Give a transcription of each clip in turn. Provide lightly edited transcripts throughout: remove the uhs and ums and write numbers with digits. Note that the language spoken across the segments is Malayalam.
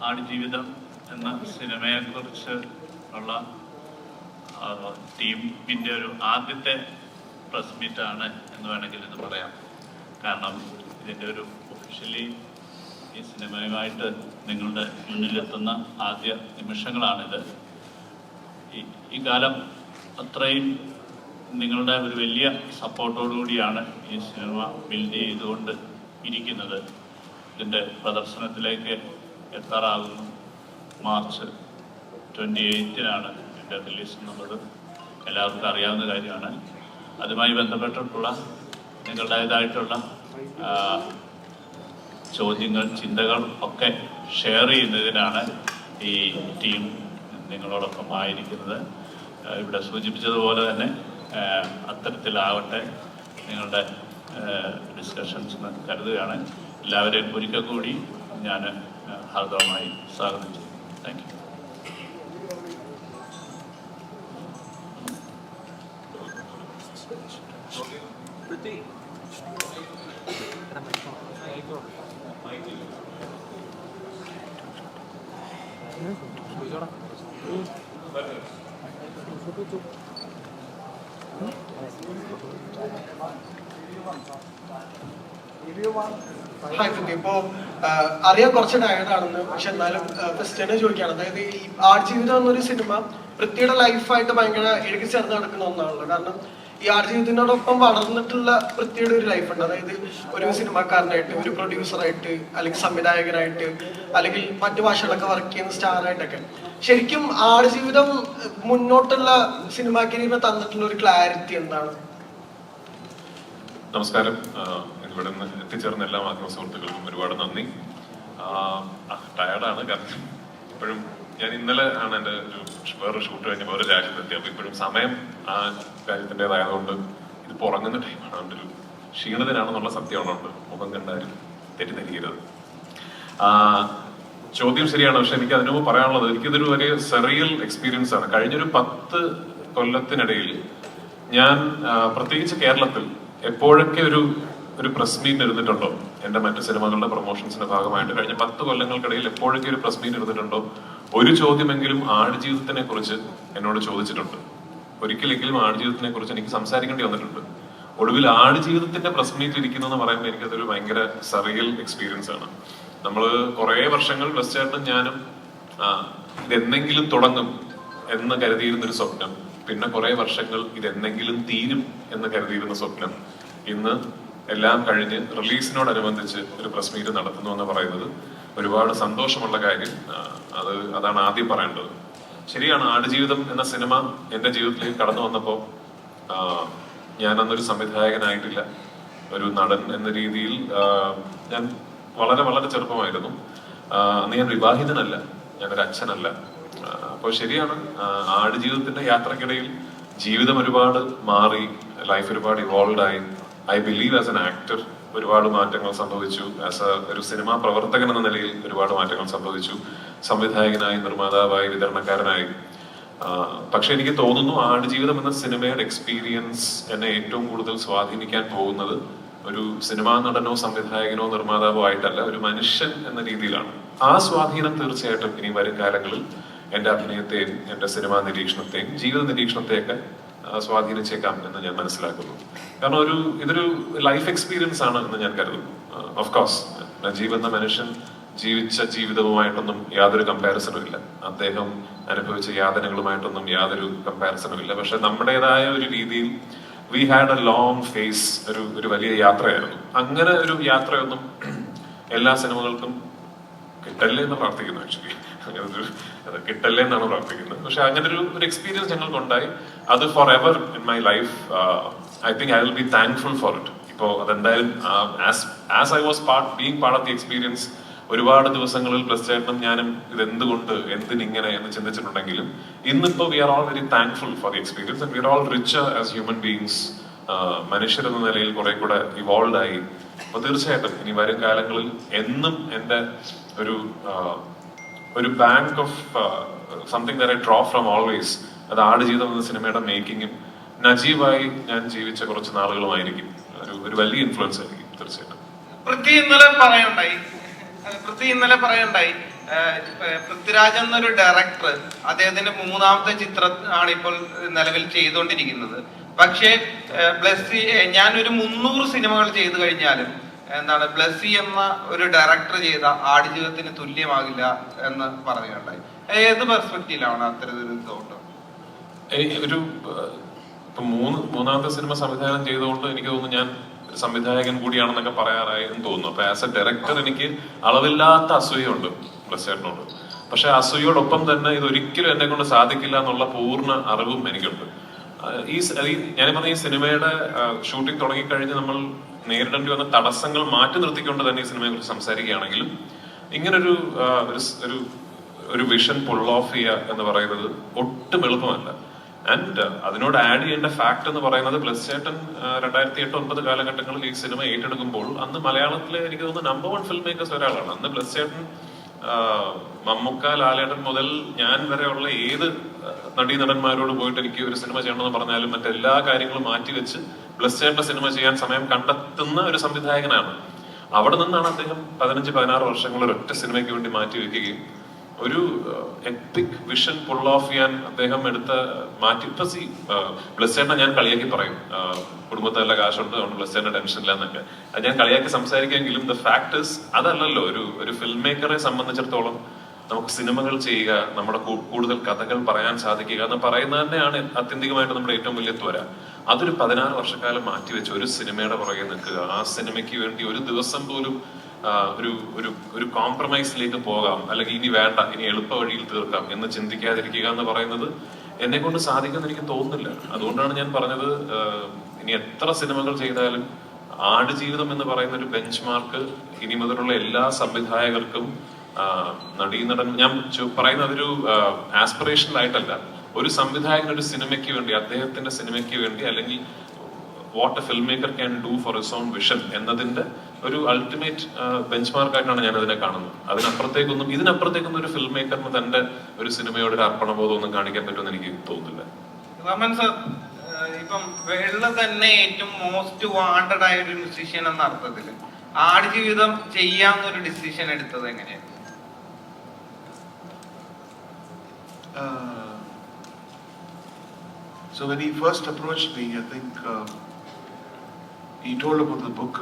ആടുജീവിതം എന്ന സിനിമയെക്കുറിച്ച് ഉള്ള ടീമിൻ്റെ ഒരു ആദ്യത്തെ പ്രസ് മീറ്റാണ് എന്ന് വേണമെങ്കിൽ ഇത് പറയാം. കാരണം ഇതിൻ്റെ ഒരു ഒഫീഷ്യലി ഈ സിനിമയുമായിട്ട് നിങ്ങളുടെ മുന്നിലെത്തുന്ന ആദ്യ നിമിഷങ്ങളാണിത്. ഈ കാലം അത്രയും നിങ്ങളുടെ ഒരു വലിയ സപ്പോർട്ടോടുകൂടിയാണ് ഈ സിനിമ ബിൽഡ് ചെയ്തുകൊണ്ട് ഇരിക്കുന്നത്. ഇതിൻ്റെ പ്രദർശനത്തിലേക്ക് എത്താറാകുന്നു. മാർച്ച് 28-നാണ് ഇതിൻ്റെ റിലീസ് എന്നുള്ളത് എല്ലാവർക്കും അറിയാവുന്ന കാര്യമാണ്. അതുമായി ബന്ധപ്പെട്ടിട്ടുള്ള നിങ്ങളുടേതായിട്ടുള്ള ചോദ്യങ്ങൾ, ചിന്തകൾ ഒക്കെ ഷെയർ ചെയ്യുന്നതിനാണ് ഈ ടീം നിങ്ങളോടൊപ്പം ആയിരിക്കുന്നത്. ഇവിടെ സൂചിപ്പിച്ചതുപോലെ തന്നെ അത്തരത്തിലാവട്ടെ നിങ്ങളുടെ ഡിസ്കഷൻസ് എന്ന് കരുതുകയാണ്. എല്ലാവരെയും ഒരിക്കൽ കൂടി ഞാൻ ഹാർദവമായി സ്വാഗതം ചെയ്യുന്നു. Thank you. ഇപ്പോ അറിയാൻ കുറച്ച് ടയർഡാണെന്ന്, പക്ഷെ എന്നാലും ക്വസ്റ്റ്യന് ചോദിക്കുകയാണ്. അതായത് ഈ ആടുജീവിതം എന്നൊരു സിനിമ പൃഥ്വിയുടെ ലൈഫായിട്ട് ഭയങ്കര ഇഴുകി ചേർന്ന് നടക്കുന്ന ഒന്നാണല്ലോ. കാരണം ഈ ആടുജീവിതത്തിനോടൊപ്പം വളർന്നിട്ടുള്ള പൃഥ്വിയുടെ ഒരു ലൈഫുണ്ട്. അതായത് ഒരു സിനിമാക്കാരനായിട്ട്, ഒരു പ്രൊഡ്യൂസറായിട്ട്, അല്ലെങ്കിൽ സംവിധായകനായിട്ട്, അല്ലെങ്കിൽ മറ്റു ഭാഷകളൊക്കെ വർക്ക് ചെയ്യുന്ന സ്റ്റാറായിട്ടൊക്കെ. ശരിക്കും ആടുജീവിതം മുന്നോട്ടുള്ള സിനിമാ കരിയറിന് തന്നിട്ടുള്ള ഒരു ക്ലാരിറ്റി എന്താണ്? നമസ്കാരം. ഇവിടെ നിന്ന് എത്തിച്ചേർന്ന എല്ലാ മാധ്യമ സുഹൃത്തുക്കൾക്കും ഒരുപാട് നന്ദി. ടയർഡാണ്, കാരണം ഇപ്പോഴും ഞാൻ ഇന്നലെ ആണ് എൻ്റെ വേറൊരു ഷൂട്ട് കഴിഞ്ഞപ്പോൾ ഒരു രാജ്യത്തെത്തി. അപ്പോൾ ഇപ്പോഴും സമയം ആ രാജ്യത്തിൻ്റെതായതുകൊണ്ട് ഇത് ഉറങ്ങുന്ന ടൈമാണ്. അതുകൊണ്ട് ഒരു ക്ഷീണിതനാണെന്നുള്ള സത്യമാണുണ്ട്. മുഖം കണ്ടാലും തെറ്റിദ്ധരിക്കരുത്. ചോദ്യം ശരിയാണ്, പക്ഷെ എനിക്ക് അതിനു മുമ്പ് പറയാനുള്ളത്, എനിക്കിതൊരു വലിയ സെറിയൽ എക്സ്പീരിയൻസ് ആണ്. കഴിഞ്ഞൊരു 10 കൊല്ലത്തിനിടയിൽ ഞാൻ പ്രത്യേകിച്ച് കേരളത്തിൽ എപ്പോഴൊക്കെ ഒരു പ്രസ് മീറ്റ് ഇരുന്നിട്ടുണ്ടോ, എന്റെ മറ്റു സിനിമകളുടെ പ്രൊമോഷൻസിന്റെ ഭാഗമായിട്ട് കഴിഞ്ഞ 10 കൊല്ലങ്ങൾക്കിടയിൽ എപ്പോഴൊക്കെ ഒരു പ്രസ് മീറ്റ് ഇരുന്നിട്ടുണ്ടോ, ഒരു ചോദ്യമെങ്കിലും ആടുജീവിതത്തിനെ കുറിച്ച് എന്നോട് ചോദിച്ചിട്ടുണ്ട്. ഒരിക്കലെങ്കിലും ആടുജീവിതത്തിനെ കുറിച്ച് എനിക്ക് സംസാരിക്കേണ്ടി വന്നിട്ടുണ്ട്. ഒടുവിൽ ആടുജീവിതത്തിന്റെ പ്രസ് മീറ്റ് ഇരിക്കുന്നു പറയുമ്പോൾ എനിക്കതൊരു ഭയങ്കര സറിയൽ എക്സ്പീരിയൻസ് ആണ്. നമ്മള് കുറെ വർഷങ്ങൾ ബെസ്റ്റായിട്ടും ഞാനും ഇതെന്തെങ്കിലും തുടങ്ങും എന്ന് കരുതിയിരുന്നൊരു സ്വപ്നം, പിന്നെ കുറെ വർഷങ്ങൾ ഇതെന്തെങ്കിലും തീരും എന്ന് കരുതിയിരുന്ന സ്വപ്നം, ഇന്ന് എല്ലാം കഴിഞ്ഞ് റിലീസിനോടനുബന്ധിച്ച് ഒരു പ്രസ് മീറ്റ് നടത്തുന്നു എന്ന് പറയുന്നത് ഒരുപാട് സന്തോഷമുള്ള കാര്യം. അതാണ് ആദ്യം പറയേണ്ടത്. ശരിയാണ്, ആടുജീവിതം എന്ന സിനിമ എൻ്റെ ജീവിതത്തിലേക്ക് കടന്നു വന്നപ്പോൾ ഞാൻ അന്നൊരു സംവിധായകനായിട്ടില്ല, ഒരു നടൻ എന്ന രീതിയിൽ ഞാൻ വളരെ വളരെ ചെറുപ്പമായിരുന്നു. അന്ന് ഞാൻ വിവാഹിതനല്ല, ഞാനൊരു അച്ഛനല്ല. അപ്പോൾ ശരിയാണ്, ആടുജീവിതത്തിന്റെ യാത്രക്കിടയിൽ ജീവിതം ഒരുപാട് മാറി, ലൈഫ് ഒരുപാട് ഇവോൾവ് ആയി. I believe as an actor ഒരുപാട് മാറ്റങ്ങൾ സംഭവിച്ചു. ആസ് ഒരു സിനിമാ പ്രവർത്തകൻ എന്ന നിലയിൽ ഒരുപാട് മാറ്റങ്ങൾ സംഭവിച്ചു. സംവിധായകനായി, നിർമ്മാതാവായി, വിതരണക്കാരനായി. പക്ഷെ എനിക്ക് തോന്നുന്നു ആടുജീവിതം എന്ന സിനിമയുടെ എക്സ്പീരിയൻസ് എന്നെ ഏറ്റവും കൂടുതൽ സ്വാധീനിക്കാൻ പോകുന്നത് ഒരു സിനിമാ നടനോ സംവിധായകനോ നിർമ്മാതാവോ ആയിട്ടല്ല, ഒരു മനുഷ്യൻ എന്ന രീതിയിലാണ്. ആ സ്വാധീനം തീർച്ചയായിട്ടും ഇനി വരും കാലങ്ങളിൽ എന്റെ അഭിനയത്തെയും എന്റെ സിനിമാ നിരീക്ഷണത്തെയും ജീവിത നിരീക്ഷണത്തെയൊക്കെ സ്വാധീനിച്ചേക്കാം എന്ന് ഞാൻ മനസ്സിലാക്കുന്നു. കാരണം ഇതൊരു ലൈഫ് എക്സ്പീരിയൻസ് ആണ് എന്ന് ഞാൻ കരുതുന്നു. ഓഫ് കോഴ്സ് നജീബ് എന്ന മനുഷ്യൻ ജീവിച്ച ജീവിതവുമായിട്ടൊന്നും യാതൊരു കമ്പാരിസണും ഇല്ല, അദ്ദേഹം അനുഭവിച്ച യാതനകളുമായിട്ടൊന്നും യാതൊരു കമ്പാരിസണും ഇല്ല. പക്ഷെ നമ്മുടേതായ ഒരു രീതിയിൽ we had a long phase, ഒരു വലിയ യാത്രയായിരുന്നു. അങ്ങനെ ഒരു യാത്രയൊന്നും എല്ലാ സിനിമകൾക്കും കിട്ടല്ലേ എന്ന് പ്രാർത്ഥിക്കുന്നു. ആക്ച്വലി കിട്ടല്ലേ എന്നാണ് പ്രാർത്ഥിക്കുന്നത്. പക്ഷെ അങ്ങനെ ഒരു എക്സ്പീരിയൻസ് ഞങ്ങൾക്കുണ്ടായി. അത് for ever in my life. I think I will be thankful for it. ഇപ്പോൾ അതെന്തായാലും as I was being part of the experience, ഒരുപാട് ദിവസങ്ങളിൽ പ്ലസ് ചേട്ടനും ഞാനും ഇതെന്തുകൊണ്ട്, എന്തിനിങ്ങനെ എന്ന് ചിന്തിച്ചിട്ടുണ്ടെങ്കിലും ഇന്നിപ്പോ we are all very thankful for the experience and we are all richer as human beings. മനുഷ്യരെന്ന നിലയിൽ കുറെ കൂടെ ഇവോൾവ് ആയി. അപ്പൊ തീർച്ചയായിട്ടും ഇനി വരും കാലങ്ങളിൽ എന്നും എൻ്റെ ഒരു bank of something that I draw from always, അത് ആടുജീവിതം എന്ന സിനിമയുടെ മേക്കിങ്ങും നജീബായി ഞാൻ ജീവിച്ച കുറച്ച് നാളുകളുമായിരിക്കും. ഒരു വലിയ ഇൻഫ്ലുവൻസ് ആയിരിക്കും തീർച്ചയായിട്ടും. പൃഥ്വി ഇന്നലെ പറയുണ്ടായി, പൃഥ്വി ഇന്നലെ പറയണ്ടായി, പൃഥ്വിരാജ് എന്നൊരു ഡയറക്ടർ അദ്ദേഹത്തിന്റെ 3ാമത്തെ ചിത്രം ആണ് ഇപ്പോൾ നിലവിൽ ചെയ്തുകൊണ്ടിരിക്കുന്നത്. പക്ഷേ ബ്ലസ്സി ഞാനൊരു 300 സിനിമകൾ ചെയ്തു കഴിഞ്ഞാലും ബ്ലസ്സി എന്ന ഒരു ഡയറക്ടർ ചെയ്ത ആടുജീവിതത്തിന് തുല്യമാകില്ല എന്ന് പറയുകയുണ്ടായി. ഏത് പെർസ്പെക്റ്റീവിലാണ് അത്തരത്തിലൊരു തോട്ടം? ഒരു മൂന്നാമത്തെ സിനിമ സംവിധാനം ചെയ്തുകൊണ്ട് എനിക്ക് തോന്നുന്നു ഞാൻ ഒരു സംവിധായകൻ കൂടിയാണെന്നൊക്കെ പറയാറായെന്ന് തോന്നുന്നു. അപ്പൊ ആസ് എ ഡയറക്ടർ എനിക്ക് അളവില്ലാത്ത അസൂയുണ്ട് ബ്ലസ്സേട്ടനോട്. പക്ഷെ അസൂയോടൊപ്പം തന്നെ ഇതൊരിക്കലും എന്നെ കൊണ്ട് സാധിക്കില്ല എന്നുള്ള പൂർണ്ണ അറിവും എനിക്കുണ്ട്. ഞാൻ പറഞ്ഞ ഈ സിനിമയുടെ ഷൂട്ടിംഗ് തുടങ്ങിക്കഴിഞ്ഞ് നമ്മൾ നേരിടേണ്ടി വന്ന തടസ്സങ്ങൾ മാറ്റി നിർത്തിക്കൊണ്ട് തന്നെ ഈ സിനിമയെ കുറിച്ച് സംസാരിക്കുകയാണെങ്കിലും ഇങ്ങനൊരു ഒരു വിഷൻ പുൾ ഓഫ് ചെയ്യുക എന്ന് പറയുന്നത് ഒട്ടും എളുപ്പമല്ല. ആൻഡ് അതിനോട് ആഡ് ചെയ്യേണ്ട ഫാക്ട് എന്ന് പറയുന്നത് ബ്ലസ്സേട്ടൻ 2008-2009 കാലഘട്ടങ്ങളിൽ ഈ സിനിമ ഏറ്റെടുക്കുമ്പോൾ അന്ന് മലയാളത്തിലെ എനിക്ക് തോന്നുന്നു നമ്പർ 1 ഫിൽം മേക്കേഴ്സ് ഒരാളാണ്. അന്ന് ബ്ലസ്സേട്ടൻ, മമ്മൂക്ക, ലാലേട്ടൻ മുതൽ ഞാൻ വരെയുള്ള ഏത് നടീനടന്മാരോട് പോയിട്ട് എനിക്ക് ഒരു സിനിമ ചെയ്യണമെന്ന് പറഞ്ഞാലും മറ്റെല്ലാ കാര്യങ്ങളും മാറ്റിവെച്ച് ബ്ലസ്സേട്ടന്റെ സിനിമ ചെയ്യാൻ സമയം കണ്ടെത്തുന്ന ഒരു സംവിധായകനാണ്. അവിടെ നിന്നാണ് അദ്ദേഹം 15-16 വർഷങ്ങൾ ഒരൊറ്റ സിനിമയ്ക്ക് വേണ്ടി മാറ്റിവെക്കുകയും ഒരു എപ്പിക് വിഷൻ പുൾ ഓഫ് ചെയ്യാൻ അദ്ദേഹം എടുത്ത ബ്ലസ്സേട്ടനെ ഞാൻ കളിയാക്കി പറയും, കുടുംബത്തിൽ നല്ല കാശുണ്ട് അതുകൊണ്ട് ബ്ലസ്സേട്ടന്റെ ടെൻഷൻ ഇല്ല എന്നൊക്കെ. അത് ഞാൻ കളിയാക്കി സംസാരിക്കുമെങ്കിലും ദ ഫാക്ടേഴ്സ് അതല്ലല്ലോ. ഒരു ഫിൽം മേക്കറെ സംബന്ധിച്ചിടത്തോളം നമുക്ക് സിനിമകൾ ചെയ്യുക, നമ്മുടെ കൂടുതൽ കഥകൾ പറയാൻ സാധിക്കുക എന്ന് പറയുന്നത് തന്നെയാണ് ആത്യന്തികമായിട്ട് നമ്മുടെ ഏറ്റവും വലിയ ത്വര. അതൊരു 16 വർഷക്കാലം മാറ്റിവെച്ച് ഒരു സിനിമയുടെ പുറകെ നിൽക്കുക, ആ സിനിമയ്ക്ക് വേണ്ടി ഒരു ദിവസം പോലും ഒരു കോംപ്രമൈസിലേക്ക് പോകാം, അല്ലെങ്കിൽ ഇനി വേണ്ട, ഇനി എളുപ്പ വഴിയിൽ തീർക്കാം എന്ന് ചിന്തിക്കാതിരിക്കുക എന്ന് പറയുന്നത് എന്നെ കൊണ്ട് സാധിക്കുമെന്ന് എനിക്ക് തോന്നുന്നില്ല. അതുകൊണ്ടാണ് ഞാൻ പറഞ്ഞത്, ഇനി എത്ര സിനിമകൾ ചെയ്താലും ആടുജീവിതം എന്ന് പറയുന്ന ഒരു ബെഞ്ച് മാർക്ക് ഇനി മുതലുള്ള എല്ലാ സംവിധായകർക്കും നടീനടൻ, ഞാൻ പറയുന്നത് അതൊരു ആസ്പിറേഷണൽ ആയിട്ടല്ല, ഒരു സംവിധായകൻ ഒരു സിനിമയ്ക്ക് വേണ്ടി, അദ്ദേഹത്തിന്റെ സിനിമയ്ക്ക് വേണ്ടി, അല്ലെങ്കിൽ what A film maker can do for his own vision എന്നതിന്റെ ഒരു അൾട്ടിമേറ്റ് ബെഞ്ച് മാർക്കായിട്ടാണ് ഞാൻ അതിനെ കാണുന്നത്. ഇതിനപ്പുറത്തേക്കൊന്നും ഒരു ഫിൽം മേക്കറിന് തന്റെ ഒരു സിനിമയോട് ഒരു അർപ്പണബോധം ഒന്നും കാണിക്കാൻ പറ്റുമെന്ന് എനിക്ക് തോന്നുന്നില്ല. റമൻ സർ, ഇപ്പം വേൾഡ് തന്നെ ഏറ്റവും മോസ്റ്റ് വാണ്ടഡ് ആയ ഒരു മ്യൂസീഷ്യൻ എന്ന അർത്ഥത്തിൽ ആടുജീവിതം ചെയ്യാന്നൊരു ഡിസിഷൻ എടുത്തത് എങ്ങനെയാണ്? So when he first approached me, I think he told about the book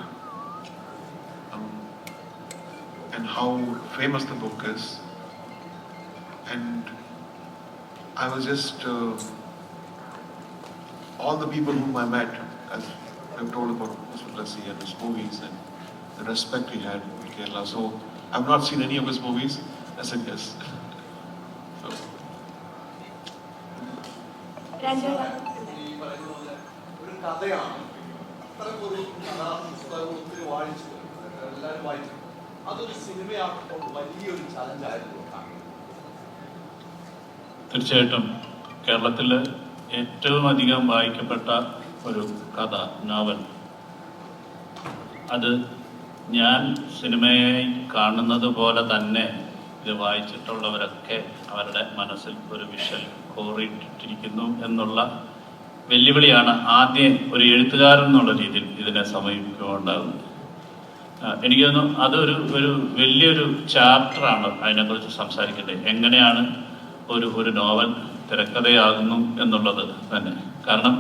and how famous the book is, and I was just all the people whom I met, as I've told about Mr. Lassi and his movies and the respect he had in Kerala. So I've not seen any of his movies. I said yes. So. ഒരു കഥയാണ്, അത്തരമൊരു കഥാപുസ്തകം ഒത്തിരി വായിച്ചു, എല്ലാവരും വായിച്ചു. അതൊരു സിനിമയാക്കുമ്പോൾ വലിയൊരു ചലഞ്ചായിരുന്നു. തീർച്ചയായിട്ടും കേരളത്തിൽ ഏറ്റവും അധികം വായിക്കപ്പെട്ട ഒരു കഥ, നോവൽ, അത് ഞാൻ സിനിമയായി കാണുന്നത് പോലെ തന്നെ ഇത് വായിച്ചിട്ടുള്ളവരൊക്കെ അവരുടെ മനസ്സിൽ ഒരു വിഷൽ കോറിയിട്ടിരിക്കുന്നു എന്നുള്ള വെല്ലുവിളിയാണ് ആദ്യം ഒരു എഴുത്തുകാരൻ എന്നുള്ള രീതിയിൽ ഇതിനെ സമീപിക്കുമ്പോൾ ഉണ്ടാകുന്നത്. എനിക്ക് തോന്നുന്നു അതൊരു വലിയൊരു ചാപ്റ്ററാണ് അതിനെക്കുറിച്ച് സംസാരിക്കേണ്ടത്. എങ്ങനെയാണ് ഒരു നോവൽ തിരക്കഥയാകുന്നു എന്നുള്ളത് തന്നെ. കാരണം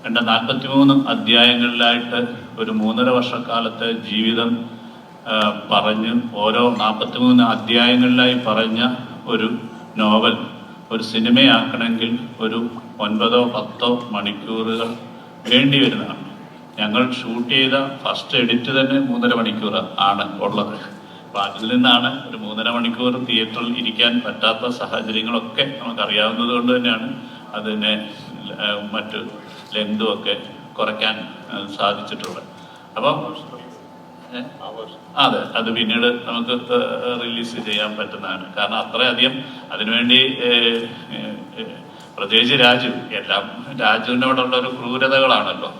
43 അധ്യായങ്ങളിലായിട്ട് ഒരു 3.5 വർഷക്കാലത്തെ ജീവിതം പറഞ്ഞ് ഓരോ 43 അധ്യായങ്ങളിലായി പറഞ്ഞ ഒരു നോവൽ ഒരു സിനിമയാക്കണമെങ്കിൽ ഒരു 9-10 മണിക്കൂറുകൾ വേണ്ടി വരുന്നതാണ്. ഞങ്ങൾ ഷൂട്ട് ചെയ്ത ഫസ്റ്റ് എഡിറ്റ് തന്നെ 3.5 മണിക്കൂർ ആണ് ഉള്ളത്. അപ്പം അതിൽ നിന്നാണ് ഒരു 3.5 മണിക്കൂർ തിയേറ്ററിൽ ഇരിക്കാൻ പറ്റാത്ത സാഹചര്യങ്ങളൊക്കെ നമുക്കറിയാവുന്നത് കൊണ്ട് തന്നെയാണ് അതിനെ മറ്റു ലെങ്തും ഒക്കെ കുറയ്ക്കാൻ സാധിച്ചിട്ടുള്ളത്. അപ്പം അതെ, അത് പിന്നീട് നമുക്ക് റിലീസ് ചെയ്യാൻ പറ്റുന്നതാണ്. കാരണം അത്രയധികം അതിനുവേണ്ടി പ്രത്യേകിച്ച് എല്ലാം രാജുവിനോടുള്ള ഒരു ക്രൂരതകളാണല്ലോ.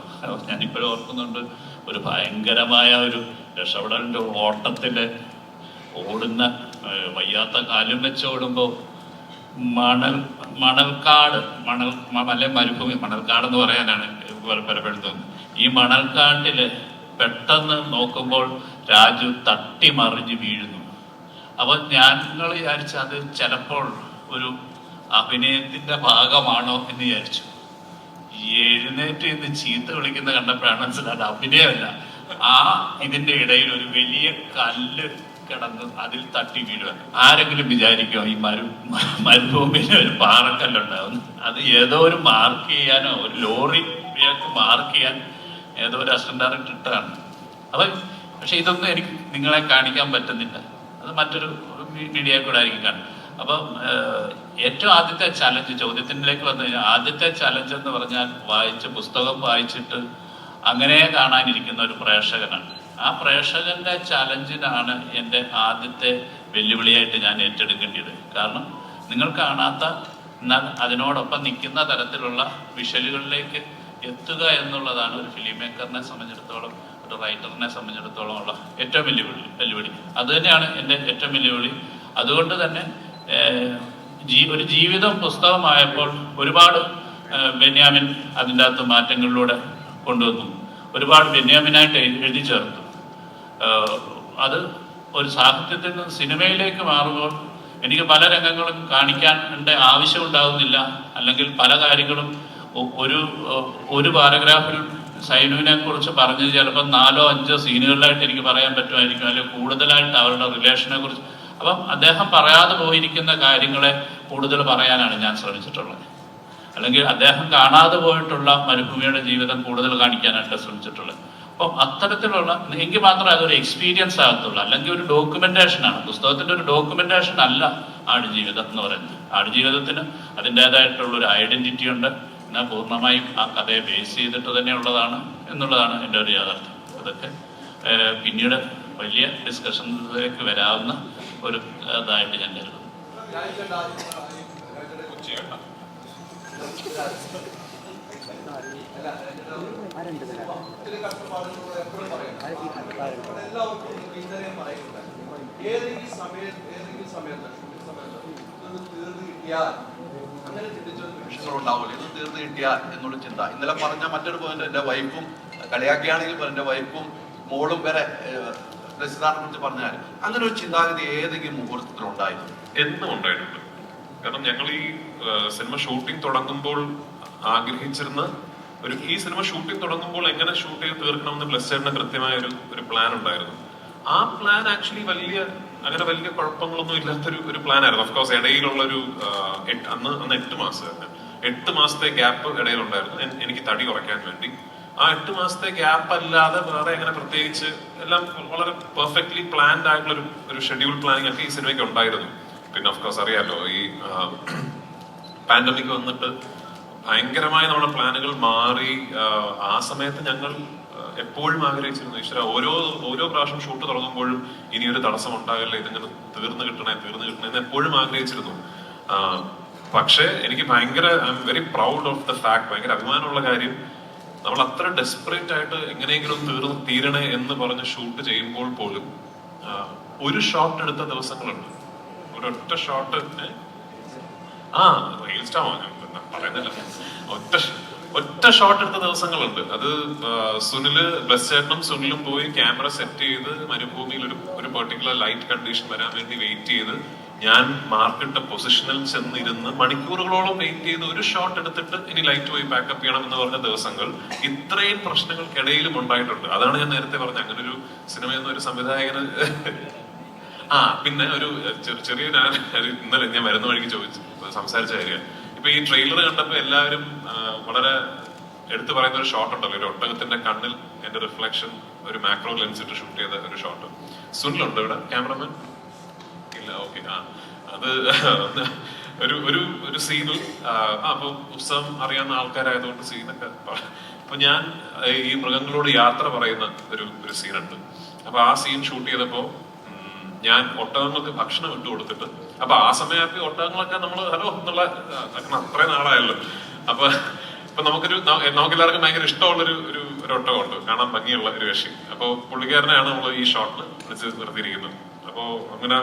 ഞാനിപ്പോഴും ഓർക്കുന്നുണ്ട്, ഒരു ഭയങ്കരമായ ഒരു രക്ഷപ്പെടലിൻ്റെ ഓട്ടത്തില് ഓടുന്ന വയ്യാത്ത കാലും വെച്ചോടുമ്പോൾ മണൽക്കാട് മരുഭൂമി മണൽക്കാടെന്ന് പറയാനാണ് പലപ്പെടുത്തുന്നത്. ഈ മണൽക്കാട്ടില് പെട്ടെന്ന് നോക്കുമ്പോൾ രാജു തട്ടിമറിഞ്ഞ് വീഴുന്നു. അപ്പൊ ഞങ്ങൾ വിചാരിച്ച അത് ചിലപ്പോൾ ഒരു അഭിനയത്തിന്റെ ഭാഗമാണോ എന്ന് വിചാരിച്ചു. എഴുന്നേറ്റ് ഇന്ന് ചീത്ത വിളിക്കുന്ന കണ്ടപ്പോഴാണ് മനസ്സിലായത് അഭിനയമല്ല. ഇതിന്റെ ഇടയിൽ ഒരു വലിയ കല്ല് കിടന്ന് അതിൽ തട്ടി വീഴുക. ആരെങ്കിലും വിചാരിക്കുമോ ഈ മരുഭൂമിയിൽ ഒരു പാറക്കല്ലുണ്ടാവുന്നു? അത് ഏതോ ഒരു മാർക്ക് ചെയ്യാനോ ഒരു ലോറി മാർക്ക് ചെയ്യാൻ ഏതോ ഒരു അസിസ്റ്റന്റ് ഡയറക്ടർ ഇട്ടാണ്. പക്ഷെ ഇതൊന്നും എനിക്ക് നിങ്ങളെ കാണിക്കാൻ പറ്റുന്നില്ല. അത് മറ്റൊരു മീഡിയ കൂടെ ആയിരിക്കും കാണുന്നത്. അപ്പം ഏറ്റവും ആദ്യത്തെ ചലഞ്ച്, ചോദ്യത്തിലേക്ക് വന്നു കഴിഞ്ഞാൽ ആദ്യത്തെ ചലഞ്ച് എന്ന് പറഞ്ഞാൽ പുസ്തകം വായിച്ചിട്ട് അങ്ങനെ കാണാനിരിക്കുന്ന ഒരു പ്രേക്ഷകനാണ്. ആ പ്രേക്ഷകന്റെ ചലഞ്ചിനാണ് എൻ്റെ ആദ്യത്തെ വെല്ലുവിളിയായിട്ട് ഞാൻ ഏറ്റെടുക്കേണ്ടത്. കാരണം നിങ്ങൾ കാണാത്ത എന്നാൽ അതിനോടൊപ്പം നിൽക്കുന്ന തരത്തിലുള്ള വിഷ്വലുകളിലേക്ക് എത്തുക എന്നുള്ളതാണ് ഒരു ഫിലിം മേക്കറിനെ സംബന്ധിച്ചിടത്തോളം, ഒരു റൈറ്ററിനെ സംബന്ധിച്ചിടത്തോളം ഉള്ള ഏറ്റവും വെല്ലുവിളി. അത് തന്നെയാണ് എൻ്റെ ഏറ്റവും വെല്ലുവിളി. അതുകൊണ്ട് തന്നെ ഒരു ജീവിതം പുസ്തകമായപ്പോൾ ഒരുപാട് ബെന്യാമിൻ അതിൻ്റെ അകത്ത് മാറ്റങ്ങളിലൂടെ കൊണ്ടുവന്നു. ഒരുപാട് ബെന്യാമിനായിട്ട് എഴുതി ചേർത്തു. അത് ഒരു സാഹിത്യത്തിൽ നിന്ന് സിനിമയിലേക്ക് മാറുമ്പോൾ എനിക്ക് പല രംഗങ്ങളും കാണിക്കാൻ ആവശ്യം ഉണ്ടാകുന്നില്ല. അല്ലെങ്കിൽ പല കാര്യങ്ങളും ഒരു പാരഗ്രാഫിൽ സൈനുവിനെ കുറിച്ച് പറഞ്ഞത് ചിലപ്പോൾ 4-5 സീനുകളിലായിട്ട് എനിക്ക് പറയാൻ പറ്റുമായിരിക്കും, അല്ലെങ്കിൽ കൂടുതലായിട്ട് അവരുടെ റിലേഷനെ കുറിച്ച്. അപ്പം അദ്ദേഹം പറയാതെ പോയിരിക്കുന്ന കാര്യങ്ങളെ കൂടുതൽ പറയാനാണ് ഞാൻ ശ്രമിച്ചിട്ടുള്ളത്. അല്ലെങ്കിൽ അദ്ദേഹം കാണാതെ പോയിട്ടുള്ള മരുഭൂമിയുടെ ജീവിതം കൂടുതൽ കാണിക്കാനായിട്ട് ശ്രമിച്ചിട്ടുള്ളത്. അപ്പം അത്തരത്തിലുള്ള എങ്കിൽ മാത്രമേ അതൊരു എക്സ്പീരിയൻസ് ആകത്തുള്ളൂ. അല്ലെങ്കിൽ ഒരു ഡോക്യുമെന്റേഷനാണ്. പുസ്തകത്തിന്റെ ഒരു ഡോക്യുമെന്റേഷൻ അല്ല ആടുജീവിതം എന്ന് പറയുന്നത്. ആടുജീവിതത്തിന് അതിൻ്റെതായിട്ടുള്ളൊരു ഐഡന്റിറ്റി ഉണ്ട്. എന്നാൽ പൂർണ്ണമായും ആ കഥയെ ബേസ് ചെയ്തിട്ട് തന്നെയുള്ളതാണ് എന്നുള്ളതാണ് എൻ്റെ ഒരു യാഥാർത്ഥ്യം. അതൊക്കെ പിന്നീട് വലിയ ഡിസ്കഷനിലേക്ക് വരാവുന്ന ഒരു ഇതായിട്ട് ഞാൻ കരുതുന്നു. ഏതെങ്കിലും സമയത്ത് തീർന്നു കിട്ടിയാൽ അങ്ങനെ ചിന്തിച്ച നിമിഷങ്ങൾ ഉണ്ടാവില്ല. ഇത് തീർന്നു കിട്ടിയാൽ എന്നുള്ള ചിന്ത. ഇന്നലെ പറഞ്ഞ മറ്റൊരു പോയിന്റ്, എൻ്റെ വൈഫും കളിയാക്കിയാണെങ്കിൽ എൻ്റെ വൈഫും മോളും വരെ രസിതാനെ കുറിച്ച് പറഞ്ഞാൽ അങ്ങനെ ഒരു ചിന്താഗതി ഏതെങ്കിലും മുഹൂർത്തത്തിലുണ്ടായിരുന്നു? എന്നും ഉണ്ടായിട്ടുണ്ട്. കാരണം ഞങ്ങൾ ഈ സിനിമ ഷൂട്ടിംഗ് തുടങ്ങുമ്പോൾ ആഗ്രഹിച്ചിരുന്ന ഈ സിനിമ ഷൂട്ടിംഗ് തുടങ്ങുമ്പോൾ എങ്ങനെ ഷൂട്ട് ചെയ്ത് തീർക്കണമെന്ന് ബ്ലെസ്സേഡിന് കൃത്യമായ ഒരു പ്ലാൻ ഉണ്ടായിരുന്നു. ആ പ്ലാൻ ആക്ച്വലി അങ്ങനെ വലിയ കുഴപ്പങ്ങളൊന്നും ഇല്ലാത്തൊരു പ്ലാൻ ആയിരുന്നു. ഓഫ്കോഴ്സ് ഇടയിലുള്ള അന്ന് 8 മാസത്തെ ഗ്യാപ്പ് ഇടയിലുണ്ടായിരുന്നു എനിക്ക് തടി കുറയ്ക്കാൻ വേണ്ടി. ആ 8 മാസത്തെ ഗ്യാപ്പ് അല്ലാതെ വേറെ അങ്ങനെ പ്രത്യേകിച്ച് എല്ലാം വളരെ പെർഫെക്റ്റ്ലി പ്ലാൻഡ് ആയിട്ടുള്ള ഒരു ഷെഡ്യൂൾ പ്ലാനിങ് ഒക്കെ ഈ സിനിമയ്ക്ക് ഉണ്ടായിരുന്നു. പിന്നെ ഓഫ്കോഴ്സ് അറിയാലോ, ഈ പാൻഡമിക് വന്നിട്ട് ഭയങ്കരമായി നമ്മുടെ പ്ലാനുകൾ മാറി. ആ സമയത്ത് ഞങ്ങൾ എപ്പോഴും ആഗ്രഹിച്ചിരുന്നു, ഈശ്വര ഓരോ പ്രാവശ്യം ഷൂട്ട് തുടങ്ങുമ്പോഴും ഇനിയൊരു തടസ്സം ഉണ്ടാകില്ല, ഇതിങ്ങനെ തീർന്നു കിട്ടണേ എന്ന് എപ്പോഴും ആഗ്രഹിച്ചിരുന്നു. പക്ഷേ എനിക്ക് I am very proud of the fact, ഭയങ്കര അഭിമാനമുള്ള കാര്യം, നമ്മൾ അത്ര ഡെസ്പറേറ്റ് ആയിട്ട് എങ്ങനെയെങ്കിലും തീരണേ എന്ന് പറഞ്ഞ് ഷൂട്ട് ചെയ്യുമ്പോൾ പോലും ഒരു ഷോട്ട് എടുത്ത ദിവസങ്ങളുണ്ട്. ഒരൊറ്റ ഷോട്ട് റീൽ സ്റ്റാർ പറയുന്നില്ല, ഒറ്റ ഷോട്ട് എടുത്ത ദിവസങ്ങളുണ്ട്. അത് സുനിലും പോയി ക്യാമറ സെറ്റ് ചെയ്ത് മരുഭൂമിയിൽ ഒരു പെർട്ടിക്കുലർ ലൈറ്റ് കണ്ടീഷൻ വരാൻ വേണ്ടി വെയിറ്റ് ചെയ്ത് ഞാൻ മാർക്കിട്ട പൊസിഷനിൽ ചെന്നിരുന്ന് മണിക്കൂറുകളോളം വെയിറ്റ് ചെയ്ത് ഒരു ഷോട്ട് എടുത്തിട്ട് ഇനി ലൈറ്റ് പോയി ബാക്കപ്പ് ചെയ്യണം എന്ന് പറഞ്ഞ ദിവസങ്ങൾ ഇത്രയും പ്രശ്നങ്ങൾക്കിടയിലും ഉണ്ടായിട്ടുണ്ട്. അതാണ് ഞാൻ നേരത്തെ പറഞ്ഞത്, അങ്ങനെ ഒരു സിനിമയെന്ന ഒരു സംവിധായകന് പിന്നെ ഒരു ചെറിയ ഇന്നലെ ഞാൻ വരുന്ന വഴിക്ക് സംസാരിച്ച കാര്യം, ഇപ്പൊ ഈ ട്രെയിലർ കണ്ടപ്പോ എല്ലാവരും വളരെ എടുത്തു പറയുന്ന ഒരു ഷോട്ട് ഉണ്ടല്ലോ, ഒരു ഒട്ടകത്തിന്റെ കണ്ണിൽ എന്റെ റിഫ്ലക്ഷൻ ഒരു മാക്രോ ലെൻസ് ഇട്ട് ഷൂട്ട് ചെയ്ത ഒരു ഷോട്ട്. സുനിലുണ്ടോ ഇവിടെ ക്യാമറമാൻ? ഇല്ല, ഓക്കെ. അത് ഒരു സീനിൽ അപ്പൊ പുസ്തകം അറിയാവുന്ന ആൾക്കാരായതുകൊണ്ട് സീനൊക്കെ അപ്പൊ ഞാൻ ഈ മൃഗങ്ങളോട് യാത്ര പറയുന്ന ഒരു സീനുണ്ട്. അപ്പൊ ആ സീൻ ഷൂട്ട് ചെയ്തപ്പോ ഞാൻ ഒട്ടകങ്ങൾക്ക് ഭക്ഷണം ഇട്ട് കൊടുത്തിട്ട്, അപ്പൊ ആ സമയത്ത് ഒട്ടകങ്ങളൊക്കെ നമ്മൾ ഹലോ എന്നുള്ള അത്രയും നാളായല്ലോ. അപ്പൊ നമുക്കെല്ലാവർക്കും ഭയങ്കര ഇഷ്ടമുള്ളൊരു ഒട്ടകമുണ്ട്, കാണാൻ ഭംഗിയുള്ള ഒരു കക്ഷി. അപ്പൊ പുള്ളിക്കാരനെയാണ് നമ്മൾ ഈ ഷോട്ടിൽ വിളിച്ച് നിർത്തിയിരിക്കുന്നത്. അപ്പോ അങ്ങനെ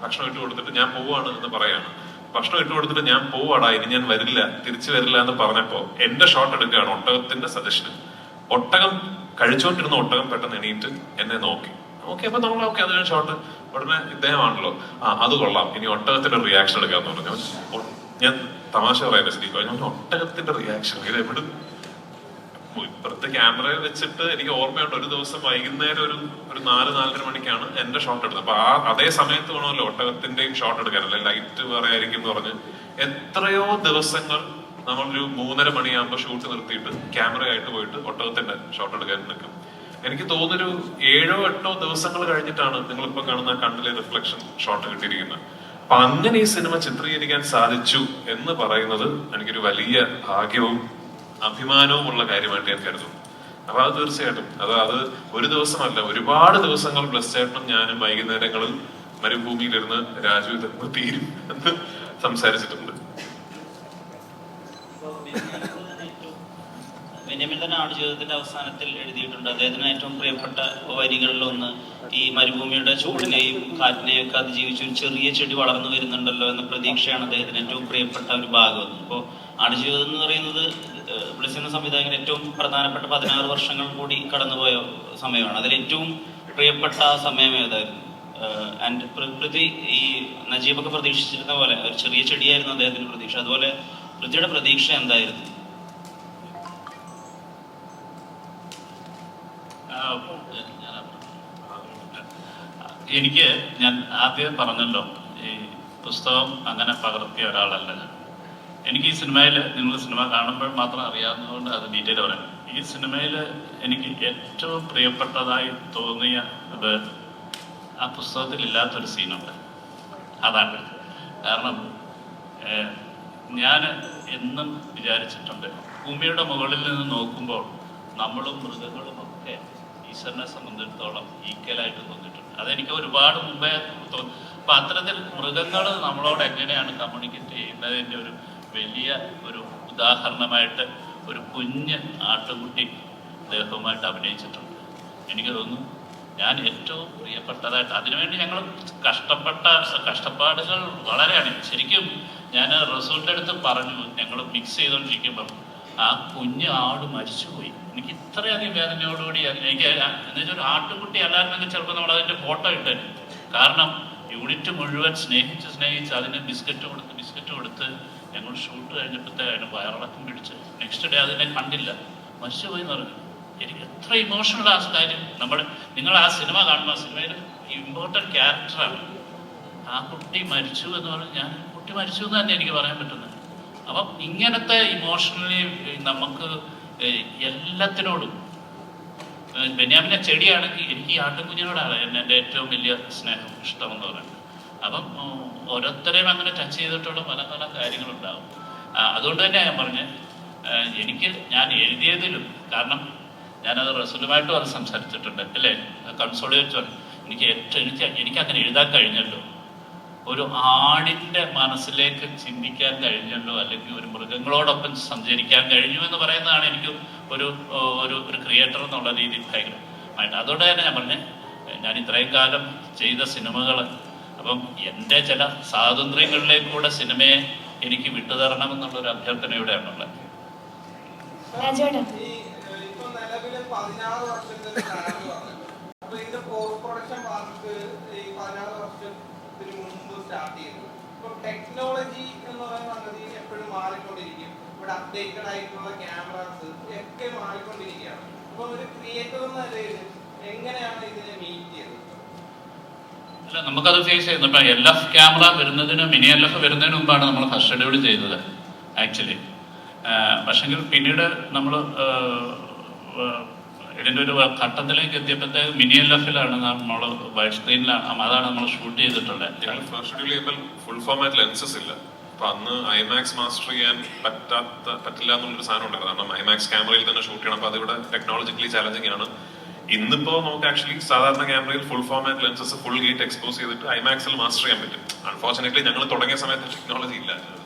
ഭക്ഷണം ഇട്ട് കൊടുത്തിട്ട് ഞാൻ പോവാണ് എന്ന് പറയാണ്. ഭക്ഷണം ഇട്ട് കൊടുത്തിട്ട് ഞാൻ പോവാടാ, ഇനി ഞാൻ തിരിച്ചു വരില്ല എന്ന് പറഞ്ഞപ്പോ എന്റെ ഷോട്ട് എടുക്കുകയാണ് ഒട്ടകത്തിന്റെ സജഷന്. ഒട്ടകം കഴിച്ചുകൊണ്ടിരുന്ന ഒട്ടകം പെട്ടെന്ന് എണീറ്റ് എന്നെ നോക്കി. ഓക്കെ, അപ്പൊ നമ്മൾ ഓക്കെ അത് ഷോട്ട് ഉടനെ ഇദ്ദേഹമാണല്ലോ, അത് കൊള്ളാം, ഇനി ഒട്ടകത്തിന്റെ റിയാക്ഷൻ എടുക്കാന്ന് പറഞ്ഞു. ഞാൻ തമാശ പറയാൻ ശരിക്കും, ഞാൻ ഒട്ടകത്തിന്റെ റിയാക്ഷൻ ഇത് എവിടെ ഇപ്പുറത്തെ ക്യാമറയിൽ വെച്ചിട്ട് എനിക്ക് ഓർമ്മയുണ്ട്, ഒരു ദിവസം വൈകുന്നേരം ഒരു 4-4:30 മണിക്കാണ് എന്റെ ഷോട്ട് എടുത്തത്. അപ്പൊ അതേ സമയത്ത് വേണമല്ലോ ഒട്ടകത്തിന്റെയും ഷോട്ട് എടുക്കാനല്ലേ, ലൈറ്റ് വേറെ ആയിരിക്കും എന്ന് പറഞ്ഞ് എത്രയോ ദിവസങ്ങൾ നമ്മളൊരു 3:30 മണിയാകുമ്പോൾ ഷൂട്ട് നിർത്തിയിട്ട് ക്യാമറയായിട്ട് പോയിട്ട് ഒട്ടകത്തിന്റെ ഷോട്ട് എടുക്കാൻ നിൽക്കും. എനിക്ക് തോന്നുന്നൊരു 7-8 ദിവസങ്ങൾ കഴിഞ്ഞിട്ടാണ് നിങ്ങളിപ്പോ കാണുന്ന കണ്ണിലെ റിഫ്ലക്ഷൻ ഷോട്ട് കിട്ടിയിരിക്കുന്നത്. അപ്പൊ അങ്ങനെ ഈ സിനിമ ചിത്രീകരിക്കാൻ സാധിച്ചു എന്ന് പറയുന്നത് എനിക്കൊരു വലിയ ഭാഗ്യവും അഭിമാനവും ഉള്ള കാര്യമായിട്ട് ഞാൻ കരുതുന്നു. അപ്പൊ അത് തീർച്ചയായിട്ടും അത് ഒരു ദിവസമല്ല, ഒരുപാട് ദിവസങ്ങൾ ബ്ലസ് ചേട്ടനും ഞാനും വൈകുന്നേരങ്ങളിൽ മരുഭൂമിയിലിരുന്ന് രാജു ഇതൊക്കെ തീരും എന്ന് സംസാരിച്ചിട്ടുണ്ട്. ബെന്യാമിൻ തന്നെ ആടുജീവിതത്തിന്റെ അവസാനത്തിൽ എഴുതിയിട്ടുണ്ട്, അദ്ദേഹത്തിന് ഏറ്റവും പ്രിയപ്പെട്ട വരികളിലൊന്ന് ഈ മരുഭൂമിയുടെ ചൂടിനെയും കാറ്റിനെയും ഒക്കെ അതിജീവിച്ച് ഒരു ചെറിയ ചെടി വളർന്നു വരുന്നുണ്ടല്ലോ എന്ന പ്രതീക്ഷയാണ് അദ്ദേഹത്തിന് ഏറ്റവും പ്രിയപ്പെട്ട ഒരു ഭാഗം. അപ്പോൾ ആടുജീവിതം എന്ന് പറയുന്നത് ബ്ലസ്സി എന്ന സംവിധായകൻ ഏറ്റവും പ്രധാനപ്പെട്ട 16 വർഷങ്ങൾ കൂടി കടന്നുപോയ സമയമാണ്. അതിൽ ഏറ്റവും പ്രിയപ്പെട്ട ആ സമയം ഏതായിരുന്നു? ആൻഡ് പൃഥ്വി ഈ നജീബൊക്കെ പ്രതീക്ഷിച്ചിരുന്ന പോലെ ഒരു ചെറിയ ചെടിയായിരുന്നു അദ്ദേഹത്തിന്റെ പ്രതീക്ഷ, അതുപോലെ പൃഥ്വിയുടെ പ്രതീക്ഷ എന്തായിരുന്നു? എനിക്ക് ഞാൻ ആദ്യം പറഞ്ഞല്ലോ, ഈ പുസ്തകം അങ്ങനെ പകർത്തിയ ഒരാളല്ല ഞാൻ. എനിക്ക് ഈ സിനിമയിൽ, നിങ്ങൾ സിനിമ കാണുമ്പോൾ മാത്രം അറിയാവുന്നതുകൊണ്ട് അത് ഡീറ്റെയിൽ പറയാം. ഈ സിനിമയിൽ എനിക്ക് ഏറ്റവും പ്രിയപ്പെട്ടതായി തോന്നിയ അത് ആ പുസ്തകത്തിൽ ഇല്ലാത്തൊരു സീനുണ്ട്. അതാണ് കാരണം ഞാൻ എന്നും വിചാരിച്ചിട്ടുണ്ട്, ഭൂമിയുടെ മുകളിൽ നിന്ന് നോക്കുമ്പോൾ നമ്മളും മൃഗങ്ങളും ഒക്കെ ഈശ്വരനെ സംബന്ധിച്ചിടത്തോളം ഈക്വലായിട്ട് തോന്നിയിട്ടുണ്ട്. അതെനിക്ക് ഒരുപാട് മുമ്പേ തോന്നി. അപ്പൊ അത്തരത്തിൽ മൃഗങ്ങൾ നമ്മളോട് എങ്ങനെയാണ് കമ്മ്യൂണിക്കേറ്റ് ചെയ്യുന്നതിൻ്റെ ഒരു വലിയ ഒരു ഉദാഹരണമായിട്ട് ഒരു കുഞ്ഞ് ആട്ടുകുട്ടി അദ്ദേഹവുമായിട്ട് അഭിനയിച്ചിട്ടുണ്ട്. എനിക്ക് തോന്നുന്നു ഞാൻ ഏറ്റവും പ്രിയപ്പെട്ടതായിട്ട്, അതിനുവേണ്ടി ഞങ്ങൾ കഷ്ടപ്പാടുകൾ വളരെയാണ്. ശരിക്കും ഞാൻ റസൂലിൻ്റെ അടുത്ത് പറഞ്ഞു, ഞങ്ങൾ മിക്സ് ചെയ്തുകൊണ്ടിരിക്കുമ്പം ആ കുഞ്ഞ് ആട് മരിച്ചുപോയി. എനിക്ക് ഇത്രയധികം വേദനയോടുകൂടി എനിക്ക് എന്നുവെച്ചാൽ ഒരു ആട്ടുകുട്ടി അല്ലായിരുന്നെങ്കിൽ ചിലപ്പോൾ നമ്മൾ അതിൻ്റെ ഫോട്ടോ ഇട്ടേനെ. കാരണം യൂണിറ്റ് മുഴുവൻ സ്നേഹിച്ച് അതിന് ബിസ്ക്കറ്റ് കൊടുത്ത് ഞങ്ങൾ ഷൂട്ട് കഴിഞ്ഞപ്പോഴത്തെ അതിന് വയറിളക്കം പിടിച്ച് നെക്സ്റ്റ് ഡേ അതിനെ കണ്ടില്ല, മരിച്ചുപോയി എന്ന് പറഞ്ഞു. എനിക്ക് എത്ര ഇമോഷണൽ ആ കാര്യം. നിങ്ങൾ ആ സിനിമ കാണുമ്പോൾ ആ സിനിമയിൽ ഇമ്പോർട്ടൻറ്റ് ക്യാരക്ടറാണ്. ആ കുട്ടി മരിച്ചു എന്ന് പറഞ്ഞ് കുട്ടി മരിച്ചു എന്ന് തന്നെ എനിക്ക് പറയാൻ പറ്റുന്നത്. അപ്പം ഇങ്ങനത്തെ ഇമോഷണലി നമുക്ക് എല്ലാത്തിനോടും, ബെന്യാമിൻ്റെ ചെടിയാണെങ്കിൽ എനിക്ക് ഈ ആട്ടുകുഞ്ഞിനോടാണ് എൻ്റെ ഏറ്റവും വലിയ സ്നേഹം, ഇഷ്ടം എന്ന് പറയുന്നത്. അപ്പം ഓരോരുത്തരെയും അങ്ങനെ ടച്ച് ചെയ്തിട്ടുള്ള പല പല കാര്യങ്ങളുണ്ടാവും. അതുകൊണ്ട് തന്നെ ഞാൻ പറഞ്ഞത്, ഞാൻ എഴുതിയതിലും, കാരണം ഞാനത് റസൂലുമായിട്ടും അത് സംസാരിച്ചിട്ടുണ്ട് അല്ലേ, കൺസോളിഡേറ്റ് എനിക്ക് അങ്ങനെ എഴുതാൻ കഴിഞ്ഞല്ലോ, ഒരു ആടിൻ്റെ മനസ്സിലേക്ക് ചിന്തിക്കാൻ കഴിഞ്ഞല്ലോ, അല്ലെങ്കിൽ ഒരു മൃഗങ്ങളോടൊപ്പം സഞ്ചരിക്കാൻ കഴിഞ്ഞു എന്ന് പറയുന്നതാണ് എനിക്ക് ഒരു ക്രിയേറ്റർ എന്നുള്ള രീതിയിൽ ഭയങ്കരമായിട്ട്. അതുകൊണ്ട് തന്നെ ഞാൻ പറഞ്ഞത്, ഞാൻ ഇത്രയും കാലം ചെയ്ത സിനിമകൾ, അപ്പം എൻ്റെ ചില സ്വാതന്ത്ര്യങ്ങളിലേക്കൂടെ സിനിമയെ എനിക്ക് വിട്ടുതരണമെന്നുള്ളൊരു അഭ്യർത്ഥനയോടെയാണുള്ളത്. ഇപ്പൊ നിലവില് 16 വർഷത്തെ അപ്പൊ ഇതിന്റെ പോസ്റ്റ് പ്രൊഡക്ഷൻ വർക്ക് ഈ 16 വർഷത്തിന് മുമ്പ് സ്റ്റാർട്ട് ചെയ്തു. ഇപ്പൊ ടെക്നോളജി എന്ന് പറയുന്ന സംഗതി എപ്പോഴും മാറിക്കൊണ്ടിരിക്കും. ഇവിടെ അപ്ഡേറ്റഡ് ആയിട്ടുള്ള ക്യാമറാസ് ഒക്കെ മാറിക്കൊണ്ടിരിക്കുകയാണ്. അപ്പൊ ഒരു ക്രിയേറ്റർ എന്ന നിലയിൽ എങ്ങനെയാണ് ഇതിനെ മീറ്റ് ചെയ്തത്? അല്ല, നമുക്കത് ഫേസ് ചെയ്യുന്നു. ഇപ്പം LF ക്യാമറ വരുന്നതിന്, മിനി LF വരുന്നതിന് മുമ്പാണ് നമ്മൾ ഫസ്റ്റ് ഷെഡ്യൂൾ ചെയ്തത് ആക്ച്വലി. പക്ഷെങ്കിൽ പിന്നീട് നമ്മൾ ഇതിൻ്റെ ഒരു ഘട്ടത്തിലേക്ക് എത്തിയപ്പോഴത്തേക്ക് മിനി LF-ലാണ് നമ്മൾ വൈഡ് സ്ക്രീനിലാണ്, അതാണ് നമ്മൾ ഷൂട്ട് ചെയ്തിട്ടുള്ളത്. ഫസ്റ്റ് ഷെഡ്യൂൾ ചെയ്യുമ്പോൾ ഫുൾ ഫോർമാറ്റ് ലെൻസസ് ഇല്ല. അപ്പൊ അന്ന് IMAX മാസ്റ്റർ ചെയ്യാൻ പറ്റില്ല എന്നുള്ളൊരു സാധനം ഉണ്ടായിരുന്നു. കാരണം IMAX ക്യാമറയിൽ തന്നെ ഷൂട്ട് ചെയ്യണം. അപ്പൊ അതിവിടെ ടെക്നോളജിക്കലി ചാലഞ്ചിങ് ആണ്. ഇന്നിപ്പോ നമുക്ക് ആക്ച്വലി സാധാരണ ക്യാമറയിൽ full format lenses full gate expose ചെയ്തിട്ട് IMAX-ൽ മാസ്റ്റർ ചെയ്യാൻ പറ്റും. അൺഫോർച്ചുനേറ്റ്ലി ഞങ്ങൾ തുടങ്ങിയ സമയത്ത് ടെക്നോളജി ഇല്ല.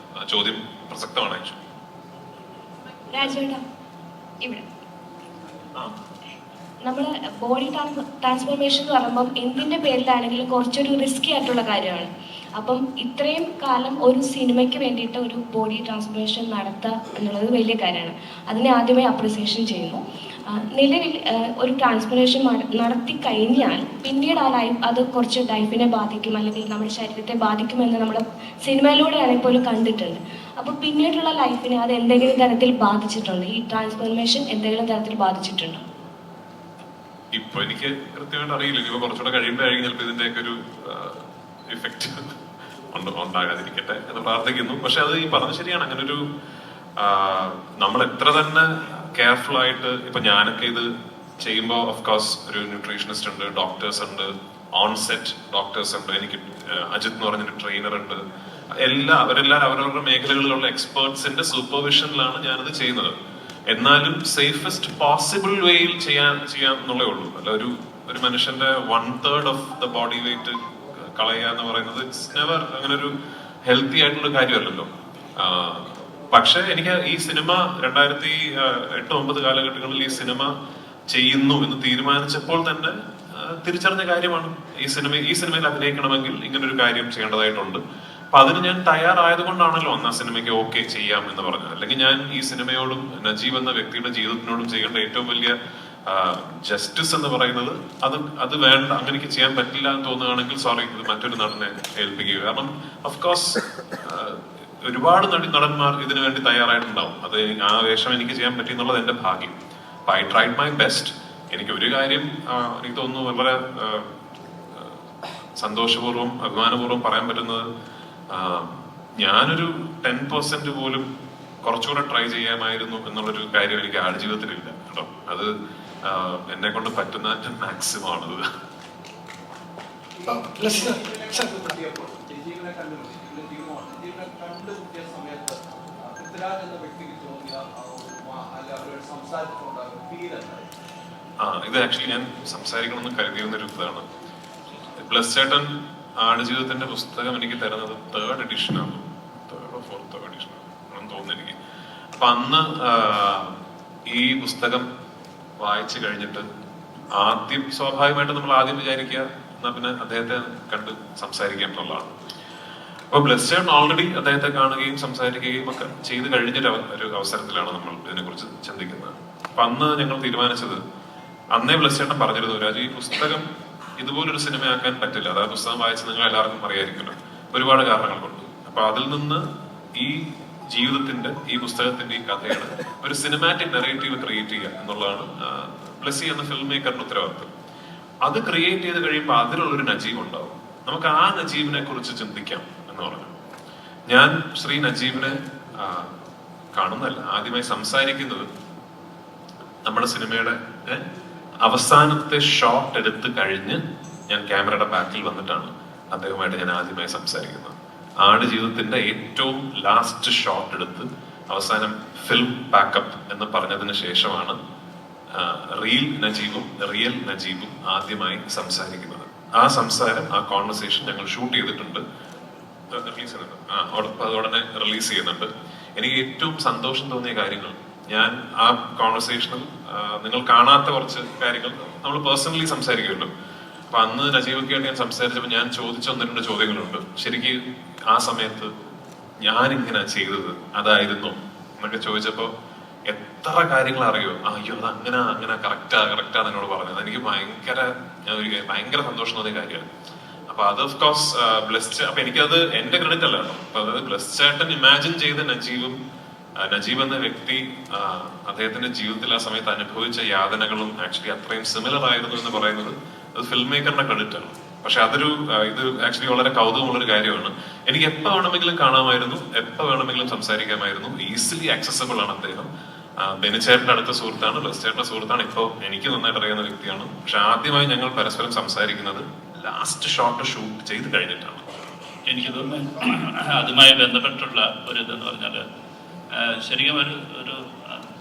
ചോദ്യം പ്രസക്തമാണ് ആക്ച്വലി. ഇവിടെ നമ്മൾ ബോഡി ട്രാൻസ്ഫോർമേഷൻ എന്ന് പറയുമ്പം എന്തിൻ്റെ പേരിലാണെങ്കിലും കുറച്ചൊരു റിസ്കി ആയിട്ടുള്ള കാര്യമാണ്. അപ്പം ഇത്രയും കാലം ഒരു സിനിമയ്ക്ക് വേണ്ടിയിട്ട് ഒരു ബോഡി ട്രാൻസ്ഫോർമേഷൻ നടത്തുക എന്നുള്ളത് വലിയ കാര്യമാണ്. അതിനെ ആദ്യമേ അപ്രിസിയേഷൻ ചെയ്യുന്നു. നിലവിൽ ഒരു ട്രാൻസ്ഫോർമേഷൻ നടത്തി കഴിഞ്ഞാൽ പിന്നീട് ആ ലൈഫ് അത് കുറച്ച് ലൈഫിനെ ബാധിക്കും, അല്ലെങ്കിൽ നമ്മുടെ ശരീരത്തെ ബാധിക്കുമെന്ന് നമ്മൾ സിനിമയിലൂടെയാണെങ്കിൽ പോലും കണ്ടിട്ടുണ്ട്. അപ്പോൾ പിന്നീടുള്ള ലൈഫിനെ അത് എന്തെങ്കിലും തരത്തിൽ ബാധിച്ചിട്ടുണ്ടോ? ഈ ട്രാൻസ്ഫോർമേഷൻ എന്തെങ്കിലും തരത്തിൽ ബാധിച്ചിട്ടുണ്ടോ? ഇപ്പൊ എനിക്ക് കൃത്യമായിട്ട് അറിയില്ല. ഇപ്പൊ കുറച്ചുകൂടെ കഴിയുമ്പോഴായിരിക്കും ചിലപ്പോൾ ഇതിന്റെയൊക്കെ ഒരു ഇഫക്റ്റ് ഉണ്ടാകാതിരിക്കട്ടെ എന്ന് പ്രാർത്ഥിക്കുന്നു. പക്ഷെ അത് ഈ പറഞ്ഞ ശരിയാണ്. അങ്ങനെ ഒരു നമ്മൾ എത്ര തന്നെ കെയർഫുൾ ആയിട്ട്, ഇപ്പൊ ഞാനൊക്കെ ഇത് ചെയ്യുമ്പോൾ ഓഫ്കോഴ്സ് ഒരു ന്യൂട്രീഷനിസ്റ്റ് ഉണ്ട്, ഡോക്ടേഴ്സ് ഉണ്ട്, ഓൺ സെറ്റ് ഡോക്ടേഴ്സ് ഉണ്ട്, എനിക്ക് അജിത് എന്ന് പറഞ്ഞൊരു ട്രെയിനർ ഉണ്ട്. അവരെല്ലാം അവരവരുടെ മേഖലകളിലുള്ള എക്സ്പേർട്സിന്റെ സൂപ്പർവിഷനിലാണ് ഞാനത് ചെയ്യുന്നത്. എന്നാലും സേഫസ്റ്റ് പോസിബിൾ വേയിൽ ചെയ്യാൻ എന്നുള്ളേ ഉള്ളൂ. അല്ല ഒരു മനുഷ്യന്റെ 1/3 ഓഫ് ദ ബോഡി വെയിറ്റ് കളയുക എന്ന് പറയുന്നത് ഇറ്റ്സ് നെവർ അങ്ങനെ ഒരു ഹെൽത്തി ആയിട്ടുള്ള കാര്യമല്ലല്ലോ. പക്ഷെ എനിക്ക് ഈ സിനിമ 2008-2009 കാലഘട്ടങ്ങളിൽ ഈ സിനിമ ചെയ്യുന്നു എന്ന് തീരുമാനിച്ചപ്പോൾ തന്നെ തിരിച്ചറിഞ്ഞ കാര്യമാണ് ഈ സിനിമയിൽ അഭിനയിക്കണമെങ്കിൽ ഇങ്ങനൊരു കാര്യം ചെയ്യേണ്ടതായിട്ടുണ്ട്. അപ്പൊ അതിന് ഞാൻ തയ്യാറായത് കൊണ്ടാണല്ലോ അന്ന് ആ സിനിമയ്ക്ക് ഓക്കെ ചെയ്യാം എന്ന് പറഞ്ഞത്. അല്ലെങ്കിൽ ഞാൻ ഈ സിനിമയോടും നജീബ് എന്ന വ്യക്തിയുടെ ജീവിതത്തിനോടും ചെയ്യേണ്ട ഏറ്റവും വലിയ ജസ്റ്റിസ് എന്ന് പറയുന്നത് അത് വേണ്ട, അങ്ങനെ ചെയ്യാൻ പറ്റില്ല എന്ന് തോന്നുകയാണെങ്കിൽ സോറി, ഇത് മറ്റൊരു നടനെ ഏൽപ്പിക്കുക. കാരണം ഓഫ്കോഴ്സ് ഒരുപാട് നടന്മാർ ഇതിനു വേണ്ടി തയ്യാറായിട്ടുണ്ടാവും. അത് ആ വേഷം എനിക്ക് ചെയ്യാൻ പറ്റി എന്നുള്ളത് എന്റെ ഭാഗ്യം. അപ്പൊ ഐ ട്രൈഡ് മൈ ബെസ്റ്റ്. എനിക്ക് ഒരു കാര്യം എനിക്ക് തോന്നുന്നു വളരെ സന്തോഷപൂർവ്വം അഭിമാനപൂർവ്വം പറയാൻ പറ്റുന്നത്, ഞാനൊരു 10% പോലും കുറച്ചുകൂടെ ട്രൈ ചെയ്യാമായിരുന്നു എന്നുള്ളൊരു കാര്യം എനിക്ക് ആടുജീവിതത്തിലില്ല കേട്ടോ. അത് എന്നെ കൊണ്ട് പറ്റുന്ന മാക്സിമം ആണത്. ഇത് ആക്ച്വലി ഞാൻ സംസാരിക്കണമെന്ന് കരുതിയിരുന്നൊരു ഇതാണ്. ബ്ലസ് ചേട്ടൻ ആടുജീവിതത്തിന്റെ പുസ്തകം എനിക്ക് തരുന്നത് 3rd എഡിഷനാണ്, 3rd or 4th edition ആണെന്ന് തോന്നുന്നു എനിക്ക്. അപ്പൊ അന്ന് ഈ പുസ്തകം വായിച്ചു കഴിഞ്ഞിട്ട് ആദ്യം സ്വാഭാവികമായിട്ട് നമ്മൾ ആദ്യം വിചാരിക്കുക എന്നാ പിന്നെ അദ്ദേഹത്തെ കണ്ട് സംസാരിക്കാനുള്ളതാണ്. അപ്പൊ ബ്ലസ് ചേട്ടൻ ഓൾറെഡി അദ്ദേഹത്തെ കാണുകയും സംസാരിക്കുകയും ഒക്കെ ചെയ്ത് കഴിഞ്ഞൊരു അവസരത്തിലാണ് നമ്മൾ ഇതിനെക്കുറിച്ച് ചിന്തിക്കുന്നത്. അപ്പൊ അന്ന് ഞങ്ങൾ തീരുമാനിച്ചത്, അന്നേ ബ്ലസ് ചേട്ടൻ പറഞ്ഞിരുന്നു, രാജു ഈ പുസ്തകം ഇതുപോലൊരു സിനിമയാക്കാൻ പറ്റില്ല. അതായത് പുസ്തകം വായിച്ച് നിങ്ങൾ എല്ലാവർക്കും അറിയായിരിക്കുമല്ലോ, ഒരുപാട് കാരണങ്ങൾ കൊണ്ട്. അപ്പൊ അതിൽ നിന്ന് ഈ ജീവിതത്തിന്റെ ഈ പുസ്തകത്തിന്റെ ഈ കഥയുടെ ഒരു സിനിമാറ്റിക് നെറേറ്റീവ് ക്രിയേറ്റ് ചെയ്യുക എന്നുള്ളതാണ് ബ്ലസ്സി എന്ന ഫിലിം മേക്കറിന്റെ ഉത്തരവാദിത്വം. അത് ക്രിയേറ്റ് ചെയ്ത് കഴിയുമ്പോൾ അതിലുള്ളൊരു നജീബ് ഉണ്ടാവും. നമുക്ക് ആ നജീബിനെ കുറിച്ച് ചിന്തിക്കാം എന്ന് പറഞ്ഞു. ഞാൻ ശ്രീ നജീബിനെ കാണുന്നതല്ല, ആദ്യമായി സംസാരിക്കുന്നത് നമ്മുടെ സിനിമയുടെ അവസാനത്തെ ഷോട്ട് എടുത്ത് കഴിഞ്ഞ് ഞാൻ ക്യാമറയുടെ ബാക്കിൽ വന്നിട്ടാണ് അദ്ദേഹവുമായിട്ട് ഞാൻ ആദ്യമായി സംസാരിക്കുന്നത്. ആടുജീവിതത്തിന്റെ ഏറ്റവും ലാസ്റ്റ് ഷോട്ട് എടുത്ത് അവസാനം ഫിലിം പാക്കപ്പ് എന്ന് പറഞ്ഞതിന് ശേഷമാണ് റിയൽ നജീബും ആദ്യമായി സംസാരിക്കുന്നത്. ആ സംസാരം, ആ കോൺവെർസേഷൻ ഞങ്ങൾ ഷൂട്ട് ചെയ്തിട്ടുണ്ട്, റിലീസ് ചെയ്യുന്നുണ്ട്, അത് ഉടനെ റിലീസ് ചെയ്യുന്നുണ്ട്. എനിക്ക് ഏറ്റവും സന്തോഷം തോന്നിയ കാര്യങ്ങൾ, ഞാൻ ആ കോൺവെർസേഷനിൽ നിങ്ങൾ കാണാത്ത കുറച്ച് കാര്യങ്ങൾ നമ്മൾ പേഴ്സണലി സംസാരിക്കുമല്ലോ. അപ്പൊ അന്ന് നജീബൊക്കെ ആയിട്ട് ഞാൻ സംസാരിച്ചപ്പോൾ ഞാൻ ചോദിച്ച 1-2 ചോദ്യങ്ങളുണ്ട്. ശരിക്കും ആ സമയത്ത് ഞാൻ ഇങ്ങനെ ചെയ്തത് അതായിരുന്നു എന്നൊക്കെ ചോദിച്ചപ്പോ എത്ര കാര്യങ്ങൾ അറിയോ, അയ്യോ അത് അങ്ങനെ കറക്റ്റാണ് എന്നോട് പറഞ്ഞത്. എനിക്ക് ഭയങ്കര സന്തോഷം തോന്നിയ കാര്യമാണ്. അപ്പൊ അത് ഓഫ് കോഴ്സ് ബ്ലസ്, അപ്പൊ എനിക്കത് എന്റെ ക്രെഡിറ്റ് അല്ല കേട്ടോ. അപ്പൊ അതായത് ബ്ലസ് ചേട്ടൻ ഇമാജിൻ ചെയ്ത നജീബ് എന്ന വ്യക്തി അദ്ദേഹത്തിന്റെ ജീവിതത്തിൽ ആ സമയത്ത് അനുഭവിച്ച യാതനകളും ആക്ച്വലി അത്രയും സിമിലർ ആയിരുന്നു എന്ന് പറയുന്നത് അത് ഫിലിം മേക്കറിന്റെ ക്രെഡിറ്റ് ആണ്. പക്ഷെ ഇത് ആക്ച്വലി വളരെ കൗതുകമുള്ളൊരു കാര്യമാണ്. എനിക്ക് എപ്പോ വേണമെങ്കിലും കാണാമായിരുന്നു, എപ്പോ വേണമെങ്കിലും സംസാരിക്കാമായിരുന്നു. ഈസിലി ആക്സസബിൾ ആണ് അദ്ദേഹം. ബെനിച്ചേട്ടന്റെ അടുത്ത സുഹൃത്താണ്, ബ്ലസ് ചേട്ടന്റെ സുഹൃത്താണ്, ഇപ്പൊ എനിക്ക് നന്നായിട്ട് അറിയുന്ന വ്യക്തിയാണ്. പക്ഷെ ആദ്യമായി ഞങ്ങൾ പരസ്പരം സംസാരിക്കുന്നത് ലാസ്റ്റ് ഷോട്ട് ഷൂട്ട് ചെയ്ത് കഴിഞ്ഞിട്ടാണ്. എനിക്ക് തോന്നുന്നു അതുമായി ബന്ധപ്പെട്ടുള്ള ഒരു ഇതെന്ന് പറഞ്ഞാല് ശരിക്കും ഒരു